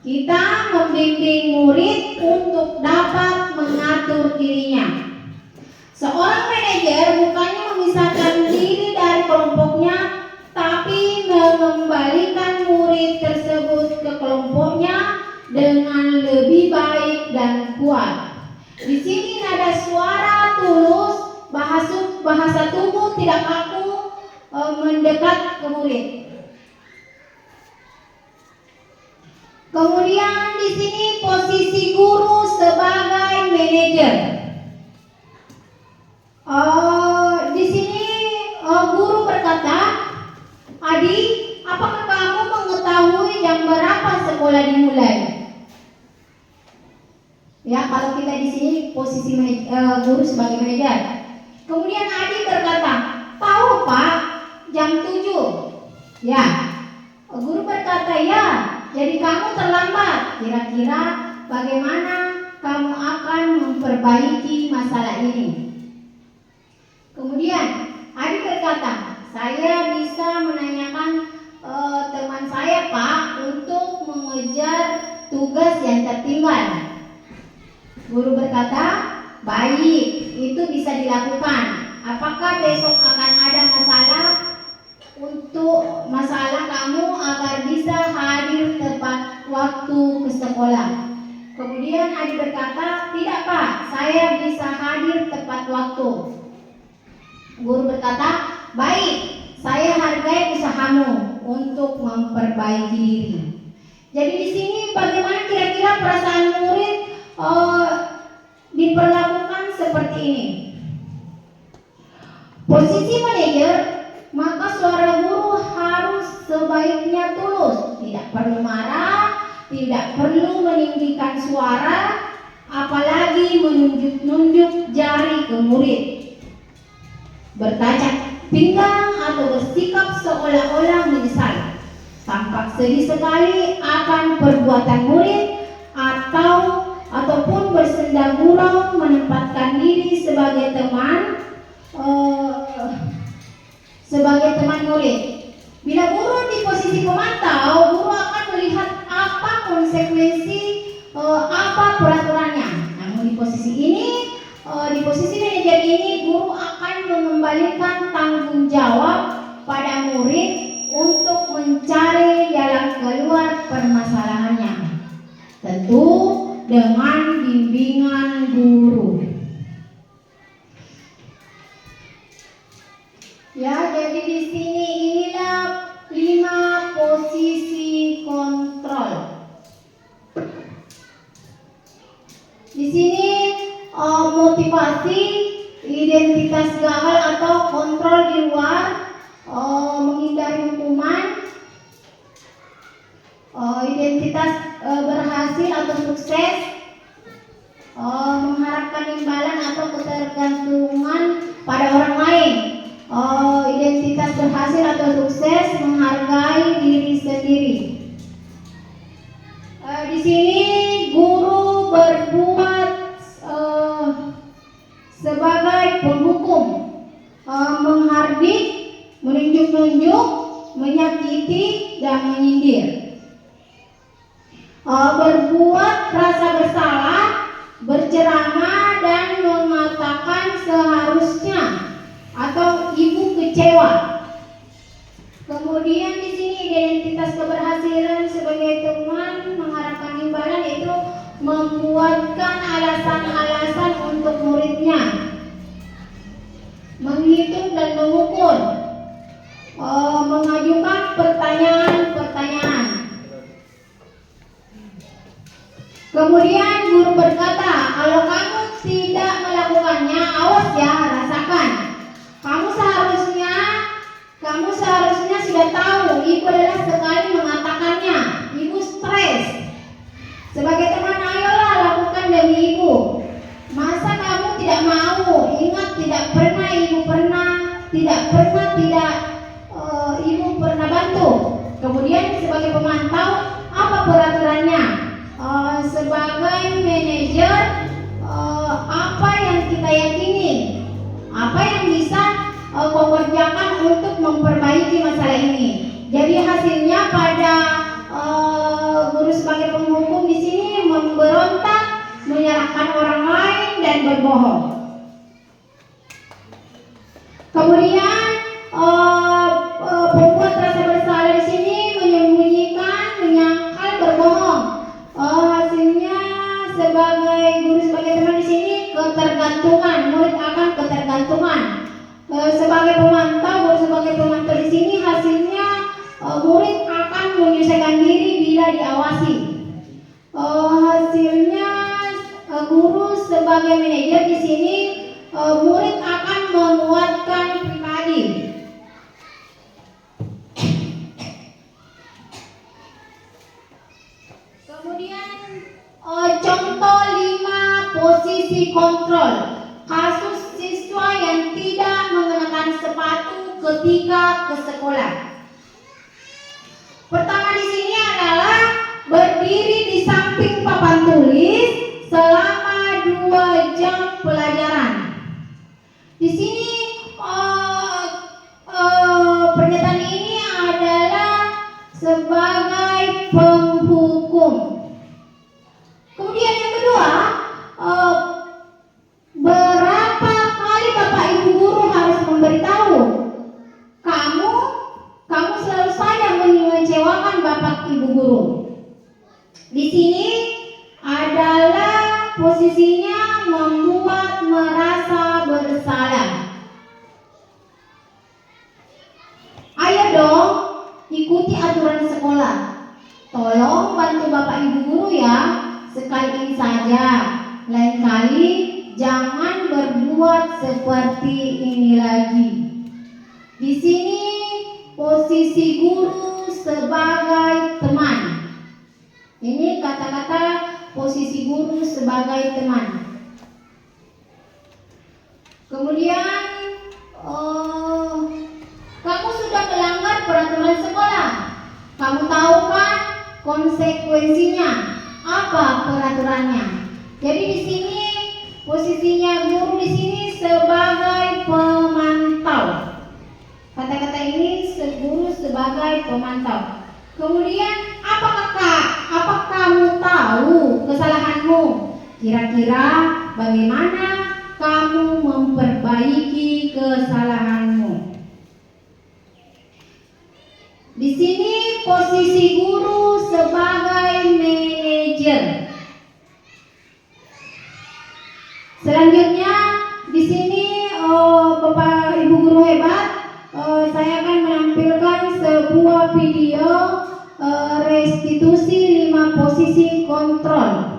Speaker 2: Kita membimbing murid untuk dapat mengatur dirinya. Seorang manajer bukannya memisahkan diri dari kelompoknya, tapi mengembalikan murid tersebut ke kelompoknya dengan lebih baik dan kuat. Di sini nada suara tulus, bahasa tubuh tidak kaku, mendekat ke murid. Kemudian di sini posisi guru sebagai manajer. Di sini guru berkata, Adi, apakah kamu mengetahui jam berapa sekolah dimulai? Ya, kalau kita di sini posisi guru sebagai manajer. Kemudian Adi berkata, tahu Pak, jam 7. Ya, guru berkata, ya, jadi kamu terlambat. Kira-kira bagaimana kamu akan memperbaiki masalah ini? Kemudian Adi berkata, saya bisa menanyakan tinggal. Guru berkata, baik, itu bisa dilakukan. Apakah besok akan ada masalah kamu agar bisa hadir tepat waktu ke sekolah? Kemudian adik berkata, tidak Pak, saya bisa hadir tepat waktu. Guru berkata, baik, saya hargai usahamu untuk memperbaiki diri. Jadi di sini bagaimana kira-kira perasaan murid diperlakukan seperti ini. Posisi manajer, maka suara guru harus sebaiknya tulus, tidak perlu marah, tidak perlu meninggikan suara, apalagi menunjuk-nunjuk jari ke murid, berkacak pinggang atau bersikap seolah-olah menyesal. Tampak sedih sekali akan perbuatan murid ataupun bersenda gurau menempatkan diri sebagai teman murid. Bila guru di posisi pemantau, guru akan melihat apa konsekuensi, apa peraturannya. Namun di posisi manajer ini, guru akan mengembalikan tanggung jawab pada murid untuk mencari jalan keluar permasalahannya, tentu dengan bimbingan guru. Ya, jadi di sini inilah 5 posisi kontrol. Di sini motivasi, identitas gagal atau kontrol di luar, menghindari hukuman, identitas berhasil atau sukses, mengharapkan imbalan atau ketergantungan pada orang lain, identitas berhasil atau sukses, menghargai diri sendiri. Di sini guru berbuat sebagai penghukum, menghardik, menunjuk-nunjuk, menyakiti, dan menyindir. Berbuat rasa bersalah, berceramah, dan mengatakan seharusnya atau ibu kecewa. Kemudian di sini identitas keberhasilan sebagai teman, mengharapkan imbalan, yaitu membuatkan alasan-alasan untuk muridnya, menghitung dan mengukur, mengajukan pertanyaan-pertanyaan. Kemudian guru berkata, kalau kamu tidak melakukannya, awas ya, rasakan. Kamu seharusnya sudah tahu, ibu adalah sekali mengatakannya. Ibu stres. Sebagai teman, ayolah lakukan demi ibu. Masa kamu tidak mau? Ingat, ibu pernah bantu. Kemudian sebagai pemantau, apa peraturannya? Sebagai manajer, apa yang kita yakini, apa yang bisa kau kerjakan untuk memperbaiki masalah ini. Jadi hasilnya pada guru sebagai penghukum di sini memberontak, menyalahkan orang lain, dan berbohong. Kemudian pembuat rasa bersalah di sini menyembunyikan, menyangkal, berbohong. Hasilnya sebagai guru sebagai teman di sini ketergantungan, murid akan ketergantungan. Sebagai pemantau di sini hasilnya murid akan menyelesaikan diri bila diawasi. Hasilnya guru sebagai manajer di sini, murid akan menguatkan pribadi. Kemudian contoh 5 posisi kontrol. Kasus siswa yang tidak mengenakan sepatu ketika ke sekolah. Pertama di sini adalah berdiri di samping papan tulis selama 2 jam pelajaran. Di sini pernyataan ini adalah sebagai penghukum. Kemudian guru. Di sini adalah posisinya membuat merasa bersalah. Ayo dong, ikuti aturan sekolah. Tolong bantu Bapak Ibu guru ya, sekali ini saja. Lain kali jangan berbuat seperti ini lagi. Di sini posisi guru sebagai teman. Ini kata-kata posisi guru sebagai teman. Kemudian kamu sudah melanggar peraturan sekolah. Kamu tahu kan konsekuensinya? Apa peraturannya? Jadi di sini posisinya guru di sini sebagai pemantau. Kata-kata ini guru sebagai pemantau. Kemudian apakah kamu tahu kesalahanmu? Kira-kira bagaimana kamu memperbaiki kesalahanmu? Di sini posisi guru sebagai manajer. Selanjutnya di sini Bapak Ibu guru hebat, saya akan menampilkan sebuah video restitusi 5 posisi kontrol.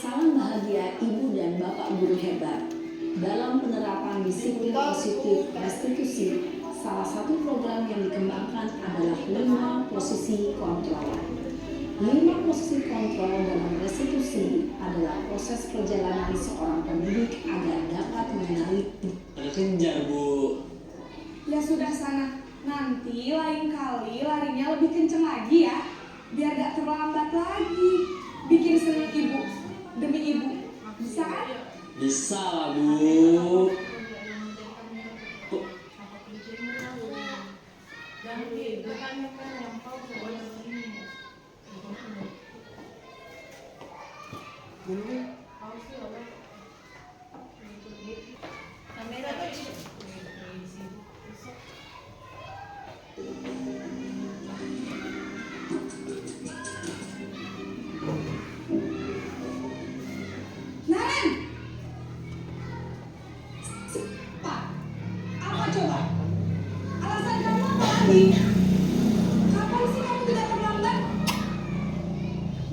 Speaker 4: Salam bahagia Ibu dan Bapak guru hebat. Dalam penerapan disiplin positif restitusi, salah satu program yang dikembangkan adalah 5 posisi kontrol. 5 posisi kontrol dalam restitusi adalah proses perjalanan seorang pendidik agar dapat mengenali.
Speaker 5: Kejar, Bu.
Speaker 6: Ya sudah sana, nanti lain kali larinya lebih kenceng lagi ya, biar gak terlambat lagi. Bikin seneng ibu, demi ibu, bisa kan?
Speaker 5: Bisa lah, Bu.
Speaker 6: Naren! Pak, apa coba? Alasan kamu apa lagi? Kapan sih kamu tidak terlambat?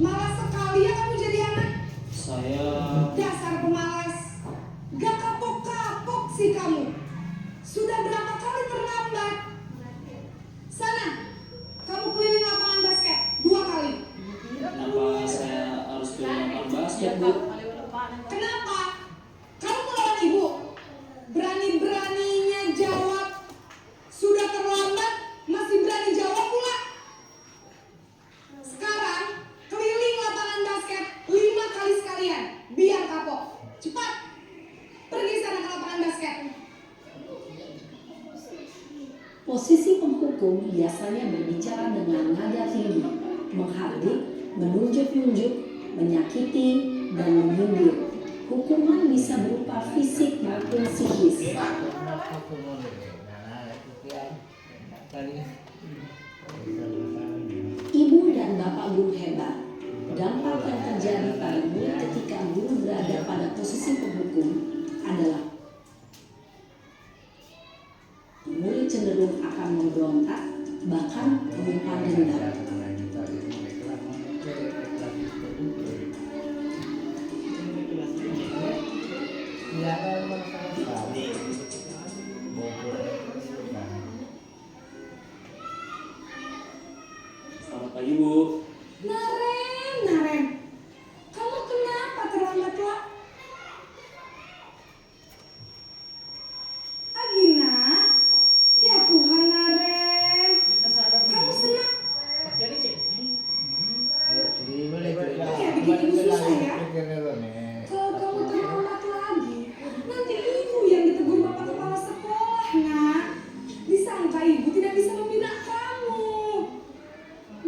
Speaker 6: Malas sekali ya kamu jadi anak.
Speaker 5: Saya
Speaker 6: Dasar pemalas. Gak kapok-kapok sih kamu. Sudah berapa kali terlambat? Sana, kamu keliling lapangan basket 2 kali.
Speaker 5: kenapa saya harus pilih lapangan basket, Bu?
Speaker 6: Kenapa? Kamu melawan ibu. Berani-beraninya jawab. Sudah terlambat, masih berani jawab pula. Sekarang, keliling lapangan basket 5 kali sekalian. Biar kapok. Cepat. Pergi sana ke lapangan basket.
Speaker 4: Posisi penghukum biasanya berbicara dengan nada tinggi, menghardik, menunjuk-nunjuk, menyakiti, dan menyindir. Hukuman bisa berupa fisik maupun psikis. Ibu dan Bapak guru hebat, dampak yang terjadi pada murid ketika guru berada pada posisi penghukum adalah murid cenderung akan memberontak, bahkan menyimpan dendam.
Speaker 5: pagi Bu.
Speaker 6: Naren, kamu kenapa terlambat lah? Agina, ya Tuhan Naren, kamu senang? Ya bikin ibu susah ya. Kalau kamu terlambat lagi, nanti ibu yang ditegur bapak kepala sekolah, nak. Disangka ibu tidak bisa membina kamu.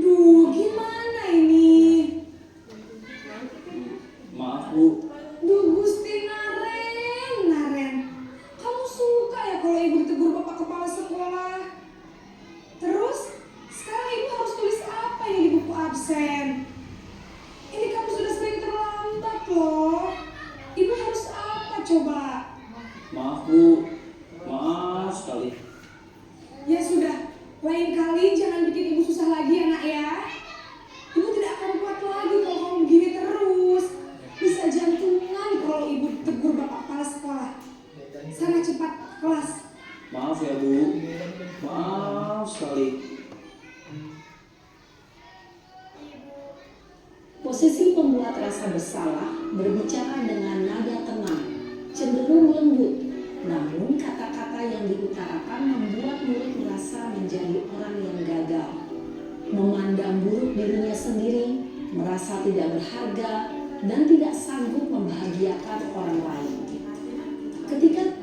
Speaker 6: Duh, gimana ini?
Speaker 5: Maaf Bu.
Speaker 6: Duh, Gusti Naren. Kamu suka ya kalau ibu ditegur bapak kepala sekolah? Terus, sekarang ibu harus tulis apa ini di buku absen? Ini kamu sudah sering terlambat loh. Ibu harus apa coba?
Speaker 5: Maaf Bu. Maaf sekali.
Speaker 6: Ya sudah, lain kali jangan bikin ibu susah lagi ya nak ya. Ibu tidak akan kuat lagi kalau kamu begini terus. Bisa jantungan kalau ibu tegur bapak kepala sekolah. Sana cepat kelas.
Speaker 5: Maaf ya Bu. Maaf sekali.
Speaker 4: Posisi pembuat rasa bersalah berbicara dengan nada tenang, cenderung lembut. Namun kata-kata yang diutarakan membuat murid merasa menjadi orang yang gagal. Memandang buruk dirinya sendiri, merasa tidak berharga, dan tidak sanggup membahagiakan orang lain. Ketika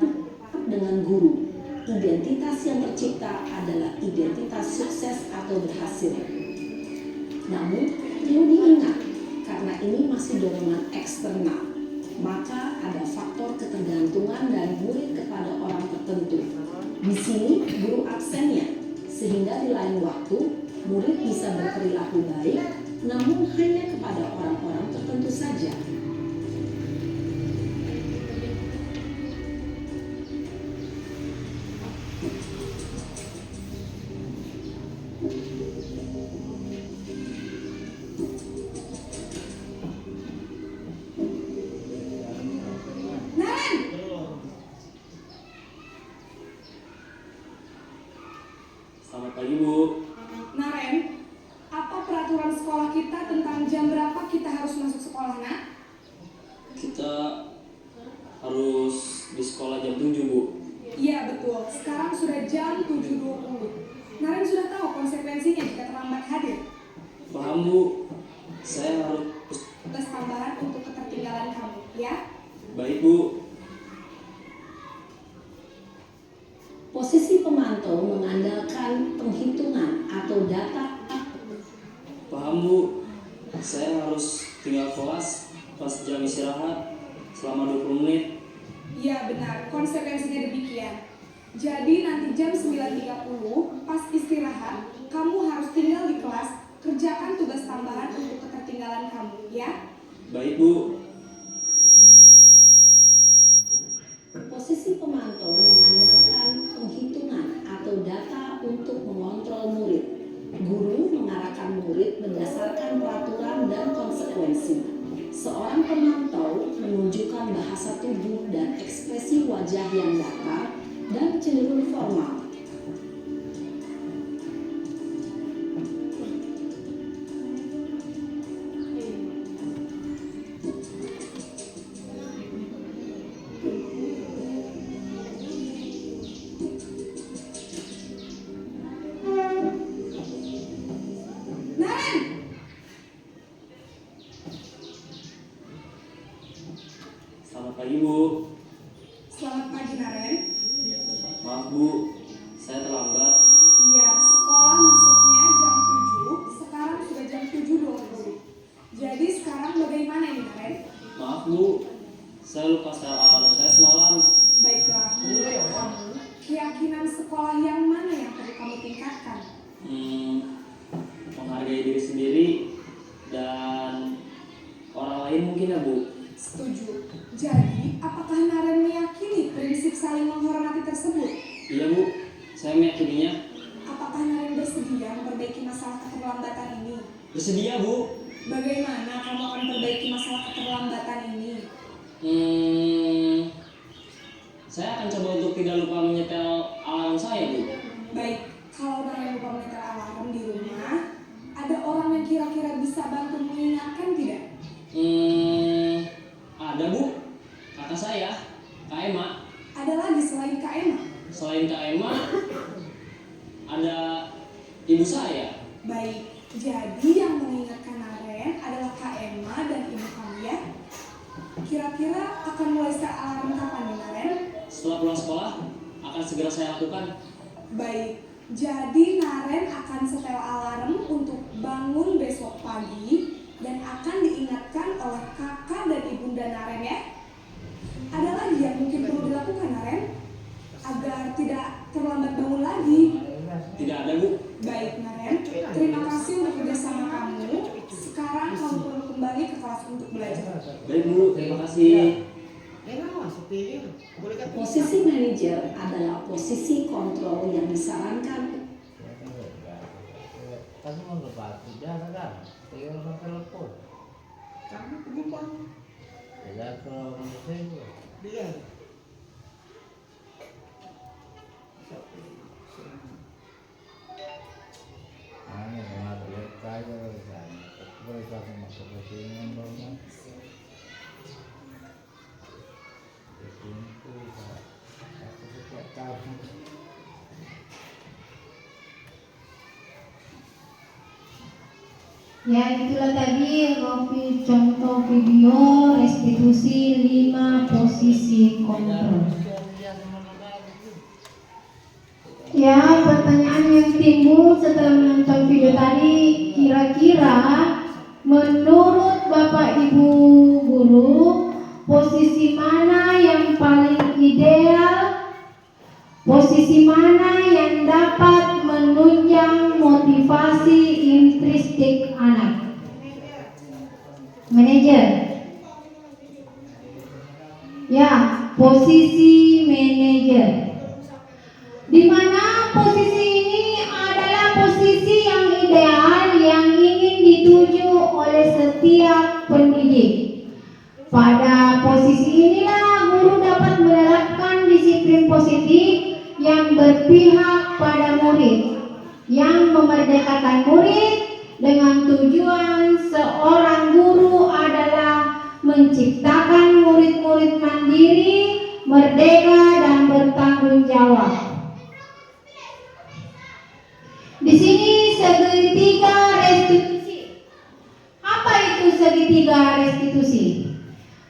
Speaker 4: dengan guru, identitas yang tercipta adalah identitas sukses atau berhasil. Namun, perlu diingat, karena ini masih dorongan eksternal, maka ada faktor ketergantungan dari murid kepada orang tertentu. Di sini guru absennya, sehingga di lain waktu murid bisa berperilaku baik, namun hanya kepada orang-orang tertentu saja.
Speaker 6: Naren,
Speaker 5: Selamat pagi Bu.
Speaker 6: Naren, apa peraturan sekolah kita tentang jam berapa kita harus masuk sekolah, nak?
Speaker 5: Kita harus di sekolah jam 7 Bu.
Speaker 6: Iya betul, sekarang sudah jam 7.20. Naren sudah tahu konsekuensinya jika terlambat hadir.
Speaker 5: Paham Bu. Saya harus
Speaker 6: Tes tambahan untuk ketertinggalan kamu, ya?
Speaker 5: baik Bu.
Speaker 4: Posisi pemantau mengandalkan penghitungan atau data.
Speaker 5: Paham Bu. Saya harus tinggal kelas pas jam istirahat selama 20 menit.
Speaker 6: Iya benar, konsekuensinya demikian. Jadi nanti jam 9.30 pas istirahat, kamu harus tinggal di kelas, kerjakan tugas tambahan untuk ketertinggalan kamu, ya?
Speaker 5: Baik Bu.
Speaker 4: Posisi pemantau mengandalkan penghitungan atau data untuk mengontrol murid. Guru mengarahkan murid berdasarkan peraturan dan konsekuensi. Seorang pemantau menunjukkan bahasa tubuh dan ekspresi wajah yang datar dan cenderung formal.
Speaker 6: Naren!
Speaker 5: Selamat pagi Bu.
Speaker 6: Selamat pagi, Naren.
Speaker 5: Maaf Bu, saya terlambat.
Speaker 6: Iya, sekolah masuknya jam 7, sekarang sudah jam 7.20. Jadi sekarang bagaimana ini, Naren?
Speaker 5: Maaf Bu, saya lupa setel alarm saya semalam.
Speaker 6: Baiklah, menurut kamu, keyakinan sekolah yang mana yang perlu kamu tingkatkan?
Speaker 5: Menghargai diri sendiri dan orang lain mungkin ya Bu.
Speaker 6: Setuju. Jadi, apakah Naren meyakini prinsip saling menghormati tersebut?
Speaker 5: Iya Bu, saya meyakininya.
Speaker 6: Apakah Naren bersedia memperbaiki masalah keterlambatan ini?
Speaker 5: Bersedia Bu.
Speaker 6: Bagaimana kamu akan perbaiki masalah keterlambatan ini?
Speaker 5: Saya akan coba untuk tidak lupa menyetel alarm saya Bu.
Speaker 6: Baik, kalau Naren lupa menyetel alarm di rumah, ada orang
Speaker 5: saya.
Speaker 6: Baik, jadi yang mengingatkan Naren adalah Kak Emma dan ibu kamu ya. Kira-kira akan mulai set alarm kapan nih Naren?
Speaker 5: Setelah pulang sekolah, akan segera saya lakukan.
Speaker 6: Baik, jadi Naren akan setel alarm untuk bangun besok pagi dan akan diingatkan oleh kakak dan ibunda Naren ya. Ada lagi yang mungkin perlu dilakukan Naren? Agar tidak terlambat bangun lagi.
Speaker 5: Tidak ada, Bu.
Speaker 6: Baik Naren, terima kasih untuk kerjasama kamu. Sekarang kamu perlu kembali ke kelas untuk belajar.
Speaker 5: Baik, Bu. Terima kasih.
Speaker 4: Posisi manajer adalah posisi kontrol yang disarankan.
Speaker 3: Kamu mau lepas jangan kan? Tinggal pakai telepon. Kamu kebun. Ya kalau menurut dia. Hanya dengan lihat kaya kan. Mereka masuk ke sini bangun. Itu aku suka kamu.
Speaker 1: Ya, itulah tadi contoh video restitusi 5 posisi kontrol. Ya, pertanyaan yang timbul setelah menonton video tadi, kira-kira menurut Bapak Ibu guru, posisi mana yang paling ideal? Posisi mana yang dapat menunjang motivasi intrinsik anak? Manajer. Ya, posisi manajer. Di mana posisi ini adalah posisi yang ideal yang ingin dituju oleh setiap pendidik. Pada posisi inilah guru dapat menerapkan disiplin positif yang berpihak pada murid, yang memerdekakan murid dengan tujuan seorang guru adalah menciptakan murid-murid mandiri, merdeka, dan bertanggung jawab. Di sini segitiga restitusi. Apa itu segitiga restitusi?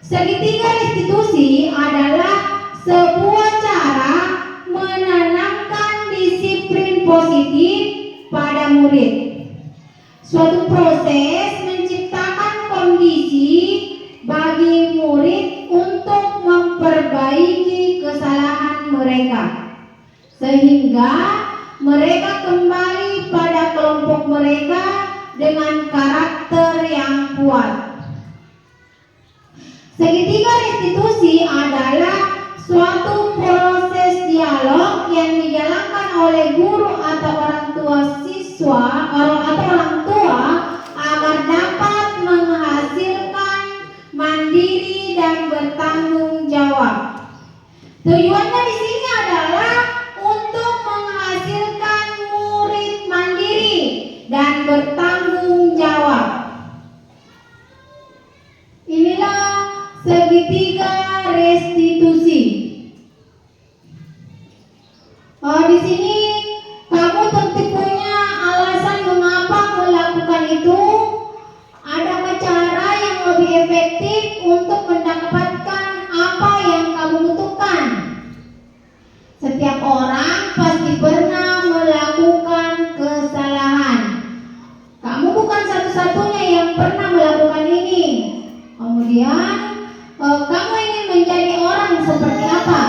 Speaker 1: Segitiga restitusi adalah sebuah cara menanamkan disiplin positif pada murid. Suatu proses menciptakan kondisi bagi murid untuk memperbaiki kesalahan mereka, sehingga mereka kembali pada kelompok mereka dengan karakter yang kuat. Segitiga restitusi adalah suatu proses dialog yang dijalankan oleh guru atau orang tua siswa atau orang tua agar dapat menghasilkan mandiri dan bertanggung jawab. Tujuannya di sini adalah untuk menghasilkan murid mandiri dan bertanggung jawab. Inilah segitiga restitusi. Di sini kamu tentu punya alasan mengapa melakukan itu. Adakah cara yang lebih efektif untuk mendapatkan apa yang kamu butuhkan? Setiap orang pasti pernah melakukan kesalahan. Kamu bukan satu-satunya yang pernah melakukan ini. Kemudian kamu ingin menjadi orang seperti apa?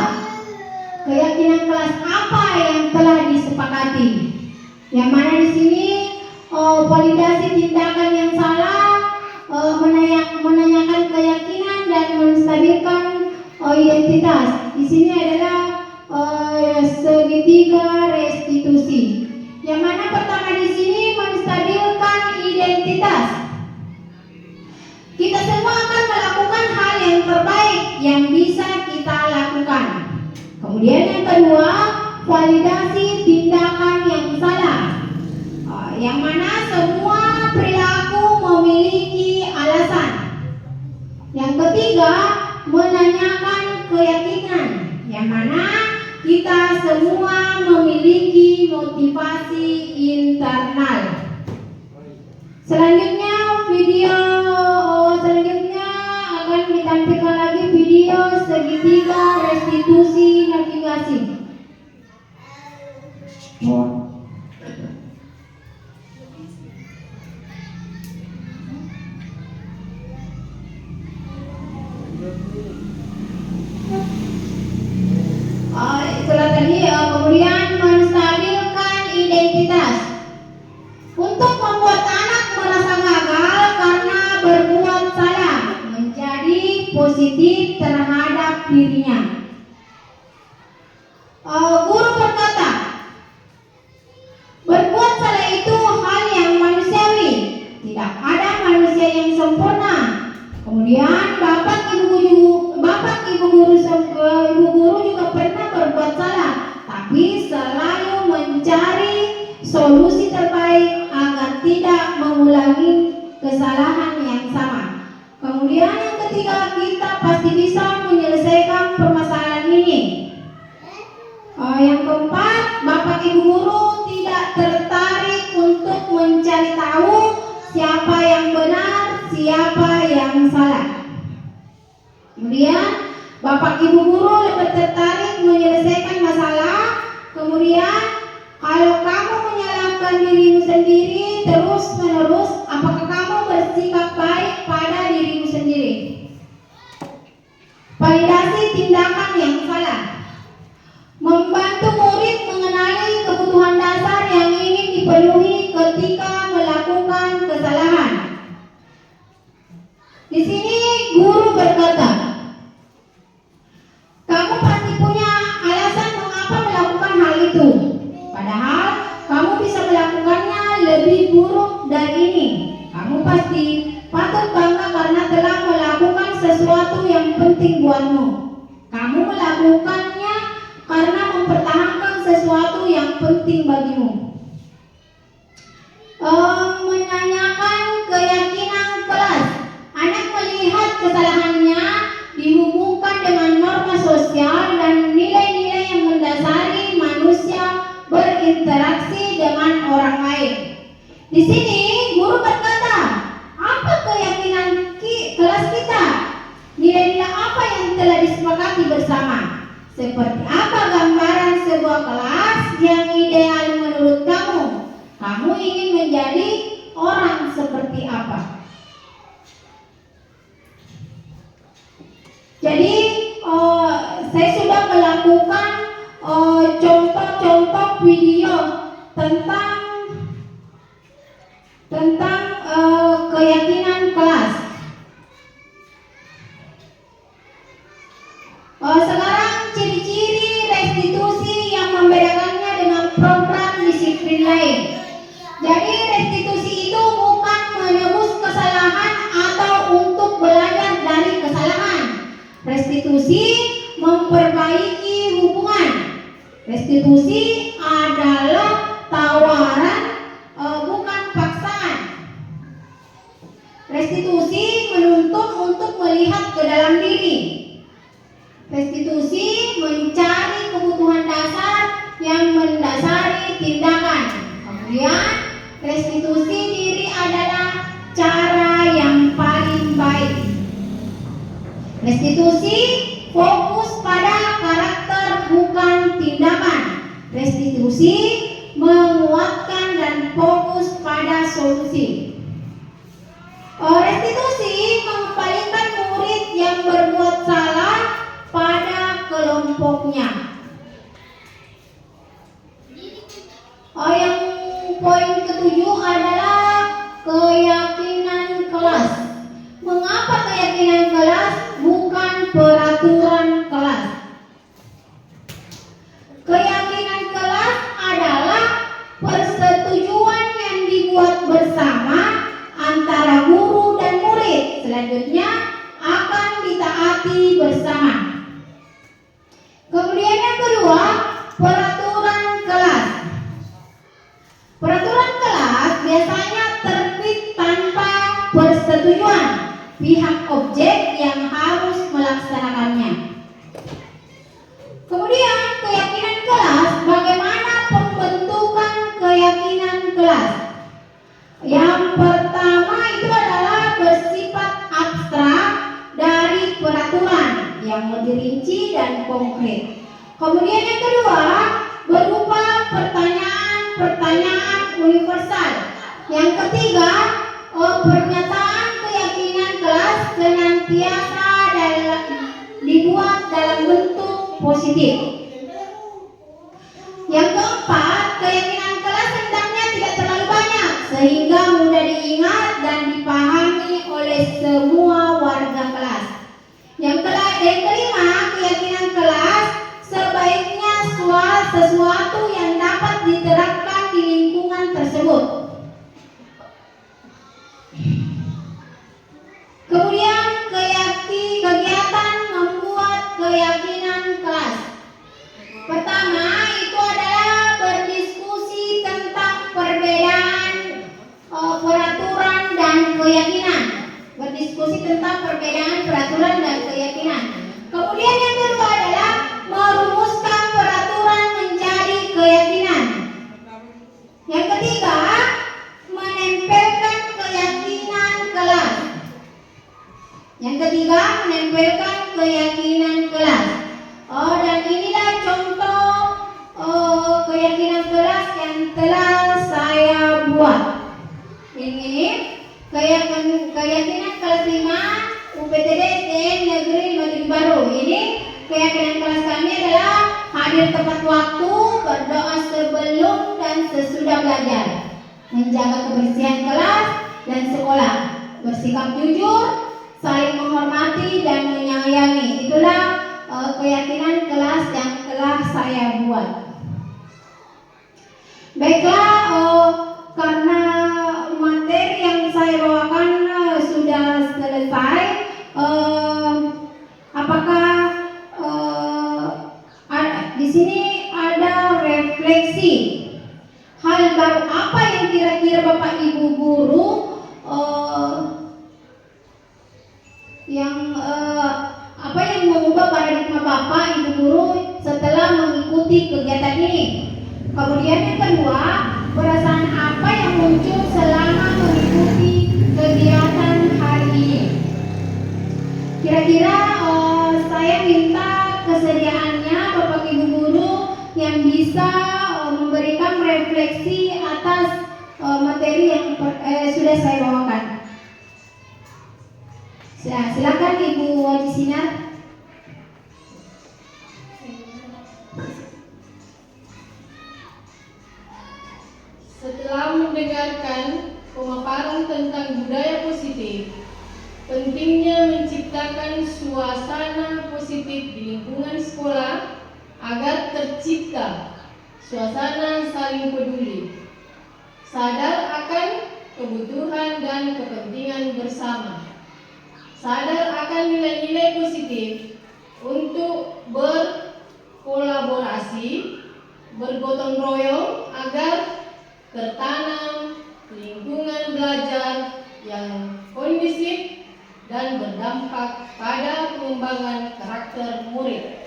Speaker 1: Keyakinan kelas apa yang telah disepakati? Yang mana di sini validasi tindakan yang salah, menanyakan keyakinan dan menstabilkan identitas. Di sini adalah segitiga restitusi. Yang mana pertama di sini menstabilkan identitas. Kita semua akan melakukan hal yang terbaik yang bisa kita lakukan. Kemudian yang kedua, validasi tindakan yang salah. Yang mana semua perilaku memiliki alasan. Yang ketiga, menanyakan keyakinan. Yang mana kita semua memiliki motivasi internal.
Speaker 2: ketiga, restitusi navigasi. Itulah tadi. Kemudian menstabilkan identitas. Untuk membuat anak merasa gagal karena berbuat salah, menjadi positif terhadap dirinya. Guru berkata, berbuat salah itu hal yang manusiawi. Tidak ada manusia yang sempurna. Kemudian bapak ibu guru juga pernah berbuat salah, tapi selalu mencari solusi terbaik agar tidak mengulangi kesalahan yang sama. Kemudian yang ketiga, kita pasti bisa menyelesaikan permasalahan ini. Yang keempat, bapak ibu guru tidak tertarik untuk mencari tahu siapa yang benar, siapa yang salah. Kemudian bapak ibu guru lebih tertarik menyelesaikan masalah. Kemudian kalau kamu menyalahkan dirimu sendiri terus menerus, apakah kamu bersikap baik pada dirimu sendiri? Validasi tindakan yang salah. Membantu murid mengenali kebutuhan dasar yang ingin dipenuhi ketika melakukan kesalahan. Di sini guru berkata, kamu pasti punya alasan mengapa melakukan hal itu. Padahal kamu bisa melakukannya lebih buruk dari ini. Kamu pasti patut bangga karena telah melakukan sesuatu yang penting buatmu. Kamu melakukannya karena mempertahankan sesuatu yang penting bagimu. Menanyakan keyakinan kelas. Anak melihat kesalahannya dihubungkan dengan norma sosial dan nilai-nilai yang mendasari manusia berinteraksi dengan orang lain. Di sini guru berkata, apa keyakinan kelas kita? Nilai-nilai apa yang telah disepakati bersama? Seperti apa gambaran sebuah kelas yang ideal menurut kamu? Kamu ingin menjadi orang seperti apa? Jadi saya sudah melakukan contoh-contoh video tentang keyakinan kelas. Sekarang ciri-ciri restitusi yang membedakannya dengan program disiplin lain. Jadi restitusi itu bukan menebus kesalahan atau untuk belajar dari kesalahan. Restitusi memperbaiki hubungan. Restitusi adalah tawaran, bukan paksaan. Restitusi menuntut untuk melihat ke dalam diri. Restitusi mencari kebutuhan dasar yang mendasari tindakan. Kemudian restitusi diri adalah cara yang paling baik. Restitusi fokus pada karakter bukan tindakan. Restitusi menguatkan dan fokus pada solusi. Restitusi mengembalikan murid yang berbuat salah pada kelompoknya. Yang poin ketujuh adalah keyakinan kelas. Mengapa keyakinan kelas bukan peraturan kelas? Keyakinan kelas adalah persetujuan yang dibuat bersama antara guru dan murid. Selanjutnya akan ditaati bersama. Kemudian yang kedua, peraturan kelas. Peraturan kelas biasanya terbit tanpa persetujuan pihak objek yang harus melaksanakannya. Kemudian keyakinan kelas, bagaimana pembentukan keyakinan kelas? Yang pertama itu adalah bersifat abstrak dari peraturan. yang lebih rinci dan konkret. Kemudian yang kedua berupa pertanyaan universal. Yang ketiga pernyataan keyakinan kelas senantiasa dibuat dalam bentuk positif. Yang keempat, keyakinan kelas hendaknya tidak terlalu banyak sehingga mudah diingat dan dipahami oleh semua warga kelas. Yang kelima, keyakinan kelas sebaiknya sesuatu yang dapat diterapkan di lingkungan tersebut. Kemudian kegiatan membuat keyakinan kelas. Pertama itu adalah berdiskusi tentang perbedaan peraturan dan keyakinan. Berdiskusi tentang perbedaan peraturan dan keyakinan. Kemudian yang kedua adalah merumuskan peraturan menjadi keyakinan. Yang ketiga, menempelkan keyakinan kelas. Yang ketiga, menempelkan keyakinan kelas. Dan inilah contoh keyakinan kelas yang telah saya buat. Ini keyakinan kelas 5 UPTD SDN Negeri Madu Baru. Ini keyakinan kelas kami adalah hadir tepat waktu, berdoa sebelum dan sesudah belajar, menjaga kebersihan kelas dan sekolah, bersikap jujur, saling menghormati dan menyayangi. Itulah keyakinan kelas yang telah saya buat. Baiklah, karena materi yang saya bawakan sudah selesai, apakah di sini ada refleksi hal baru apa yang kira-kira Bapak Ibu guru apa yang mengubah paradigma Bapak Ibu guru setelah mengikuti kegiatan ini? Kemudian yang kedua, perasaan apa yang muncul selama mengikuti kegiatan hari ini? Kira-kira saya minta kesediaannya Bapak Ibu guru yang bisa memberikan refleksi atas materi yang sudah saya bawakan. Silakan Ibu Wajih Sinar.
Speaker 7: Setelah mendengarkan pemaparan tentang budaya positif, pentingnya menciptakan suasana positif di lingkungan sekolah agar tercipta suasana saling peduli, sadar akan kebutuhan dan kepentingan bersama, sadar akan nilai-nilai positif untuk berkolaborasi, bergotong royong agar tertanam lingkungan belajar yang kondusif dan berdampak pada pengembangan karakter murid.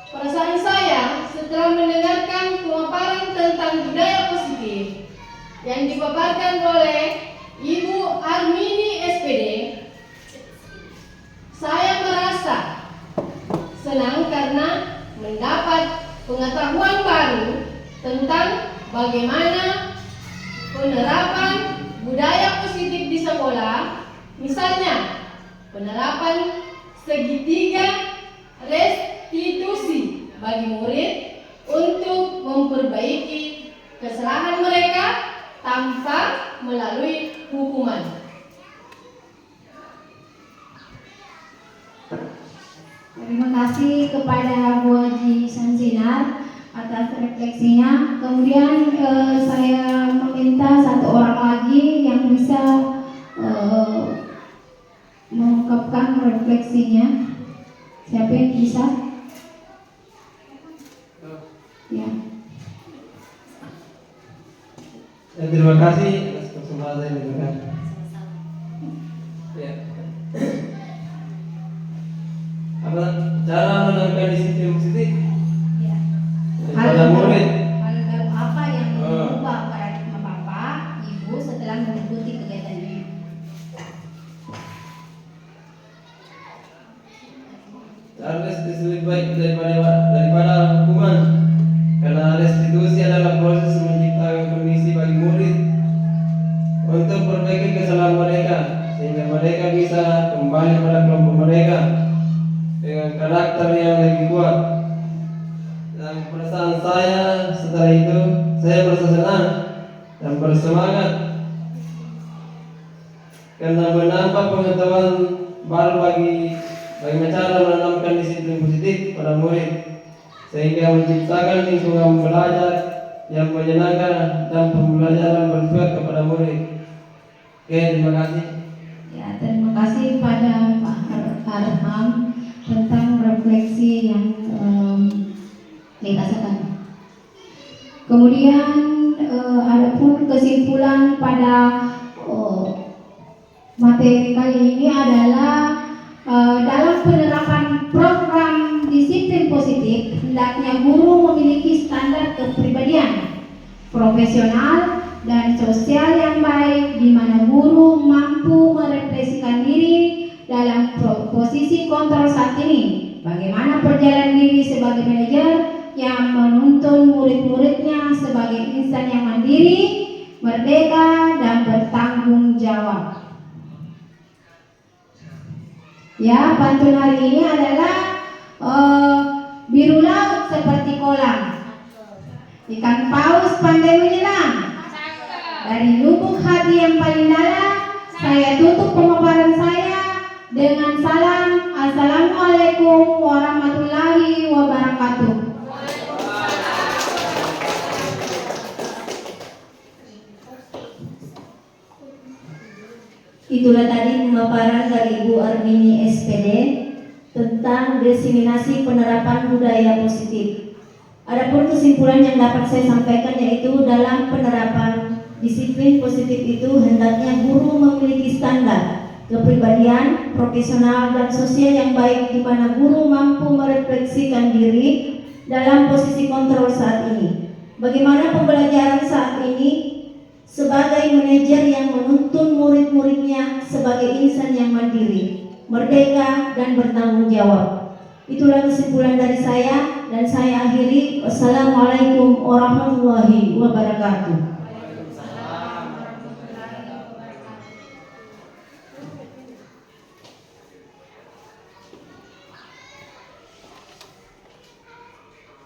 Speaker 7: Perasaan saya setelah mendengarkan pemaparan tentang budaya positif yang dipaparkan oleh Ibu Armini SPD, saya merasa senang karena mendapat pengetahuan baru tentang bagaimana penerapan budaya positif di sekolah, misalnya penerapan segitiga restitusi bagi murid untuk memperbaiki kesalahan mereka tanpa melalui hukuman.
Speaker 1: Terima kasih kepada Bu Haji Sanzinar atas refleksinya. Kemudian saya meminta satu orang lagi yang bisa mengungkapkan refleksinya. Siapa yang bisa? Ya.
Speaker 8: Terima kasih atas kesempatan yang diberikan. Ya. Apa cara menanamkan disiplin positif?
Speaker 1: Ya.
Speaker 8: Pada murid.
Speaker 1: Hal baru apa yang mengubah paradigma Bapak Ibu setelah mengikuti kegiatan ini?
Speaker 8: lebih baik daripada hukuman, karena restitusi adalah proses menciptakan kondisi bagi murid untuk perbaiki kesalahan mereka, sehingga mereka bisa kembali pada kelompok mereka dengan karakter yang lebih kuat. Dan perasaan saya setelah itu, saya merasa senang dan bersemangat karena menambah pengetahuan baru bagaimana cara menanamkan disiplin positif pada murid, sehingga menciptakan lingkungan belajar yang menyenangkan dan pembelajaran berpihak kepada murid. Oke, terima kasih.
Speaker 2: Ya, terima kasih pada Pak Arham tentang refleksi yang dirasakan. Kemudian adapun kesimpulan pada materi kali ini adalah dalam penerapan program disiplin positif, hendaknya guru memiliki standar kepribadian profesional dan sosial yang baik, di mana guru mampu merefleksikan diri dalam posisi kontrol saat ini. Bagaimana perjalanan diri sebagai manajer yang menuntun murid-muridnya sebagai insan yang mandiri, merdeka, dan bertanggung jawab. Ya, pantun hari ini adalah biru laut seperti kolam, ikan paus pandai menyelam. Dari lubuk hati yang paling dalam, saya tutup pemaparan saya dengan salam. Assalamualaikum warahmatullahi wabarakatuh.
Speaker 1: Itulah tadi pemaparan dari Ibu Armini SPD tentang diseminasi penerapan budaya positif. Adapun kesimpulan yang dapat saya sampaikan yaitu dalam penerapan disiplin positif itu hendaknya guru memiliki standar kepribadian, profesional, dan sosial yang baik, di mana guru mampu merefleksikan diri dalam posisi kontrol saat ini. Bagaimana pembelajaran saat ini sebagai manajer yang menuntun murid-muridnya sebagai insan yang mandiri, merdeka, dan bertanggung jawab. Itulah kesimpulan dari saya, dan saya akhiri. Wassalamualaikum warahmatullahi wabarakatuh.